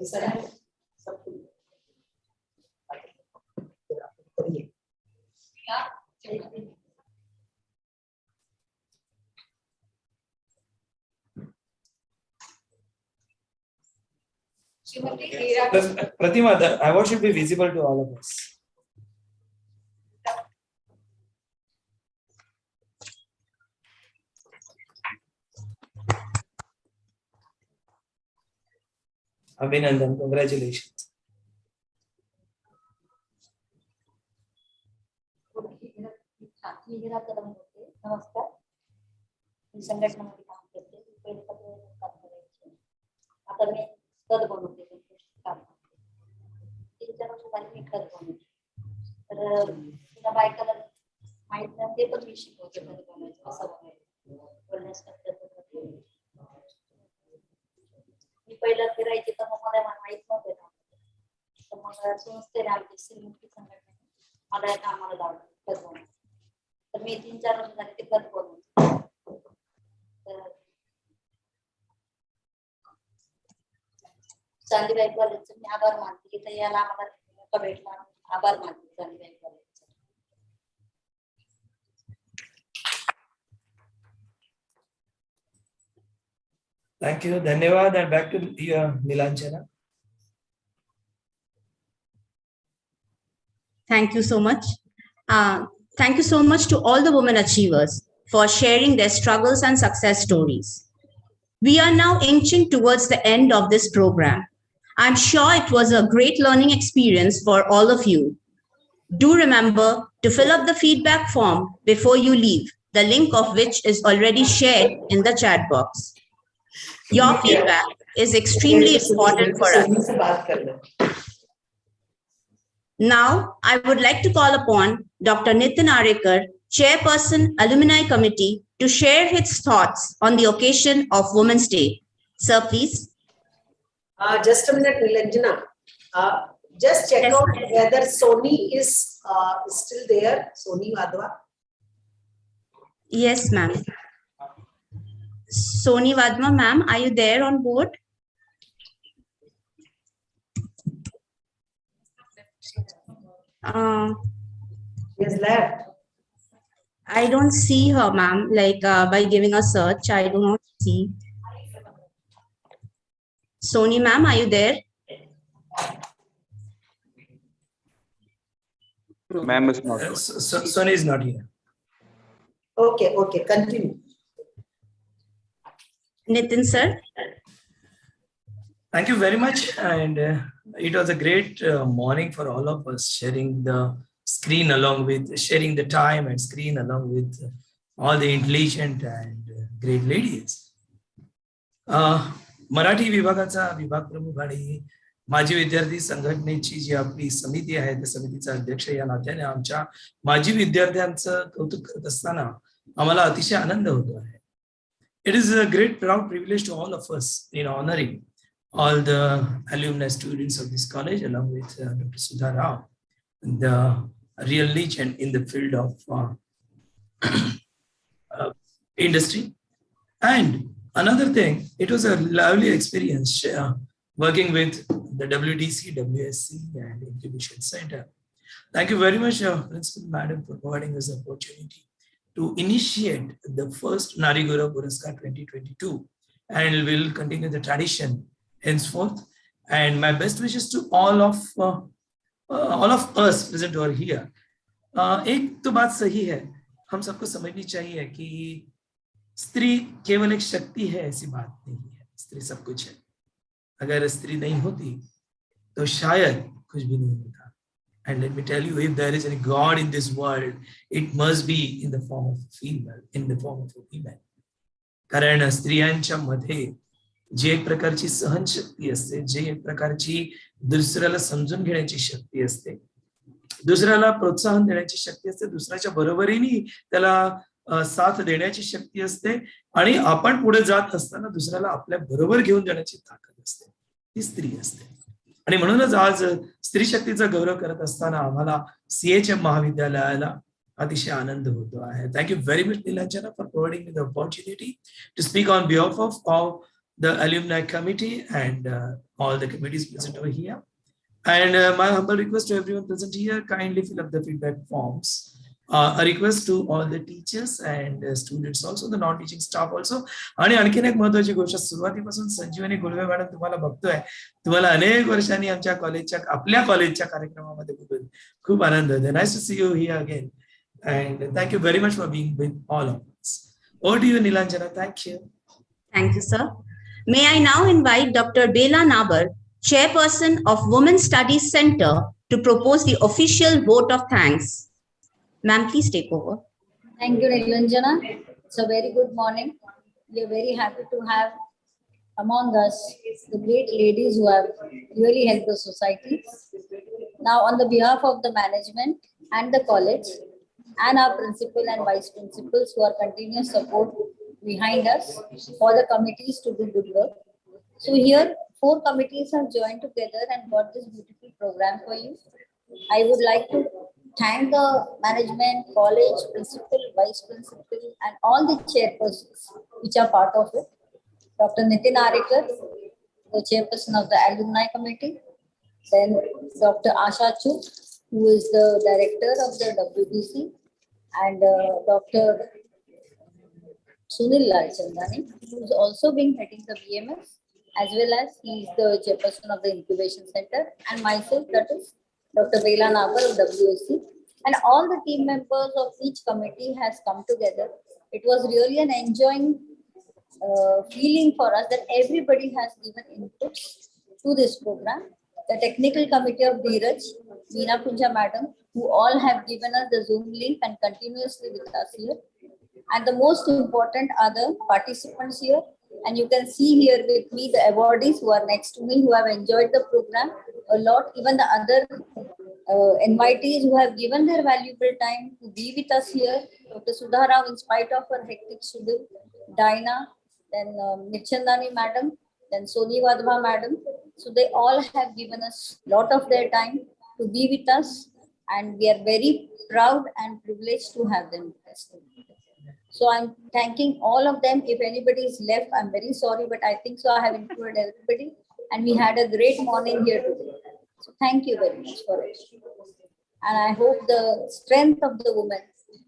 सर है, सब करिए. Pratima, the award should be visible to all of us. Abhinandan, congratulations. नमस्कार. मी संघटनेमध्ये काम करते. पहिले काम करायचे, आता मी पद बनवते. काम 3-4 वर्ष मी पद बनवते. तर तुला बायकाला माहित नाही ते पण मी शिकवते पद बनवायचं कसं बनायचं बोलण्यास पद्धत. मी पहिला फिरायचे तर मग मला माहित नव्हते ना. तर मग संस्थेने आमची स्त्रीमुक्ती संघटनेने मला या कामाला लावलं पद बनवायचं. तर मी 3-4 वर्ष झाले ते पद बनवते. चांदीबाई कॉलेजचं मी आभार मानते की याला आम्हाला मौका भेटला. आभार मानते Chandibai college. Thank you. Dhanyavad, and back to you, Nilanjana. Thank you so much. Thank you so much to all the women achievers for sharing their struggles and success stories. We are now inching towards the end of this program. I'm sure it was a great learning experience for all of you. Do remember to fill up the feedback form before you leave, the link of which is already shared in the chat box. Your feedback is extremely important for us. Now, I would like to call upon Dr. Nitin Arekar, Chairperson, Alumni Committee, to share his thoughts on the occasion of Women's Day. Sir, please. Just a minute, Nilanjana. Just check out whether Sony is still there, Sony Vadwa. Yes, ma'am. Sony Vadma, ma'am, are you there on board? She has left. I don't see her, ma'am. Like by giving a search, I do not see. Sony, ma'am, are you there? Ma'am is not. Sony is not here. Okay, continue. Nitin, sir. Thank you very much. And it was a great morning for all of us, sharing the screen sharing the time and screen along with all the intelligent and great ladies. Marathi विभागाचा विभाग प्रमुख आणि माजी विद्यार्थी संघटनेची जी आपली समिती आहे त्या समितीचा अध्यक्ष या नात्याने आमच्या माजी विद्यार्थ्यांचं कौतुक करत असताना आम्हाला अतिशय आनंद होतो आहे. It is a great proud privilege to all of us in honoring all the alumni students of this college along with Dr. Sudha Rao, the real legend in the field of industry. And another thing, it was a lovely experience working with the WDC, WSC and Incubation Center. Thank you very much, Principal Madam, for providing us the opportunity to initiate the first Naari Gaurav Puraskar 2022, and we'll continue the tradition henceforth. And my best wishes to all of us present over here. एक तो बात सही है, हम सबको समझनी चाहिए कि स्त्री केवल एक शक्ति है, ऐसी बात नहीं है. स्त्री सब कुछ है. अगर स्त्री नहीं होती तो शायद कुछ भी नहीं होता. And let me tell you, if there is any God in this world, it must be in the form of a female, in the form of a woman. कारण स्त्रियांच्या मध्ये जी एक प्रकारची सहनशक्ती असते, जी एक प्रकारची दुसऱ्याला समजून घेण्याची शक्ती असते, दुसऱ्याला प्रोत्साहन देण्याची शक्ती असते, दुसऱ्याच्या बरोबरीने त्याला साथ देण्याची शक्ती असते, आणि आपण पुढे जात असताना दुसऱ्याला आपल्या बरोबर घेऊन जाण्याची ताकद असते, ती स्त्री असते. आणि म्हणूनच आज स्त्री शक्तीचा गौरव करत असताना आम्हाला CHM महाविद्यालयाला अतिशय आनंद होतो आहे. Thank you very much Nilanjana for providing me the opportunity to speak on behalf of all the alumni committee and all the committees present over here. And my humble request to everyone present here, kindly fill up the feedback forms. A request to all the teachers and students also, the non-teaching staff also. आणि आणखीन एक महत्त्वाची गोष्ट, सुरुवातीपासून संजीवनी Gulve madam तुम्हाला बघतोय, तुम्हाला अनेक वर्षांनी आमच्या कॉलेजच्या आपल्या कॉलेजच्या कार्यक्रमामध्ये बघून खूप आनंद होतो. Nice to see you here again, and thank you very much for being with all of us. Over to you, Nilanjana. Thank you. Thank you, sir. May I now invite Dr. Bela Nabar, Chairperson of Women's Studies Center, to propose the official vote of thanks. Ma'am, please take over. Thank you, Nilanjana. It's a very good morning. We are very happy to have among us the great ladies who have really helped the society. Now, on the behalf of the management and the college and our principal and vice principals who are continuous support behind us for the committees to do good work. So here, 4 committees have joined together and got this beautiful program for you. I would like to thank the management, college, principal, vice principal, and all the chairpersons which are part of it. Dr. Nitin Arekar, the chairperson of the alumni committee. Then Dr. Asha Chuk, who is the director of the WDC, and Dr. Sunil Lalchandani, who's also been heading the BMS, as well as he is the chairperson of the incubation center, and myself, that is Dr. Bela Nabar of WSC, and all the team members of each committee has come together. It was really an enjoying feeling for us that everybody has given inputs to this program. The technical committee of Dheeraj, Meena Punja madam, who all have given us the Zoom link and continuously with us here. And the most important are the participants here. And you can see here with me the awardees who are next to me, who have enjoyed the program a lot. Even the other invitees who have given their valuable time to be with us here. Dr. Sudha Rao, in spite of her hectic schedule, Dinah, then Mirchandani madam, then Soni Wadhwa madam. So they all have given us a lot of their time to be with us. And we are very proud and privileged to have them with us. So I'm thanking all of them. If anybody is left, I'm very sorry, but I think so I have included everybody. And we had a great morning here today. So thank you very much for it. And I hope the strength of the woman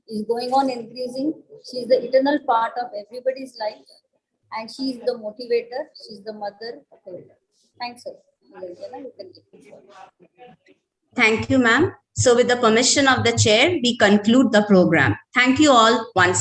is going on increasing. She is the eternal part of everybody's life. And she is the motivator. She is the mother of everyone. Thanks, sir. Thank you, ma'am. So with the permission of the chair, we conclude the program. Thank you all once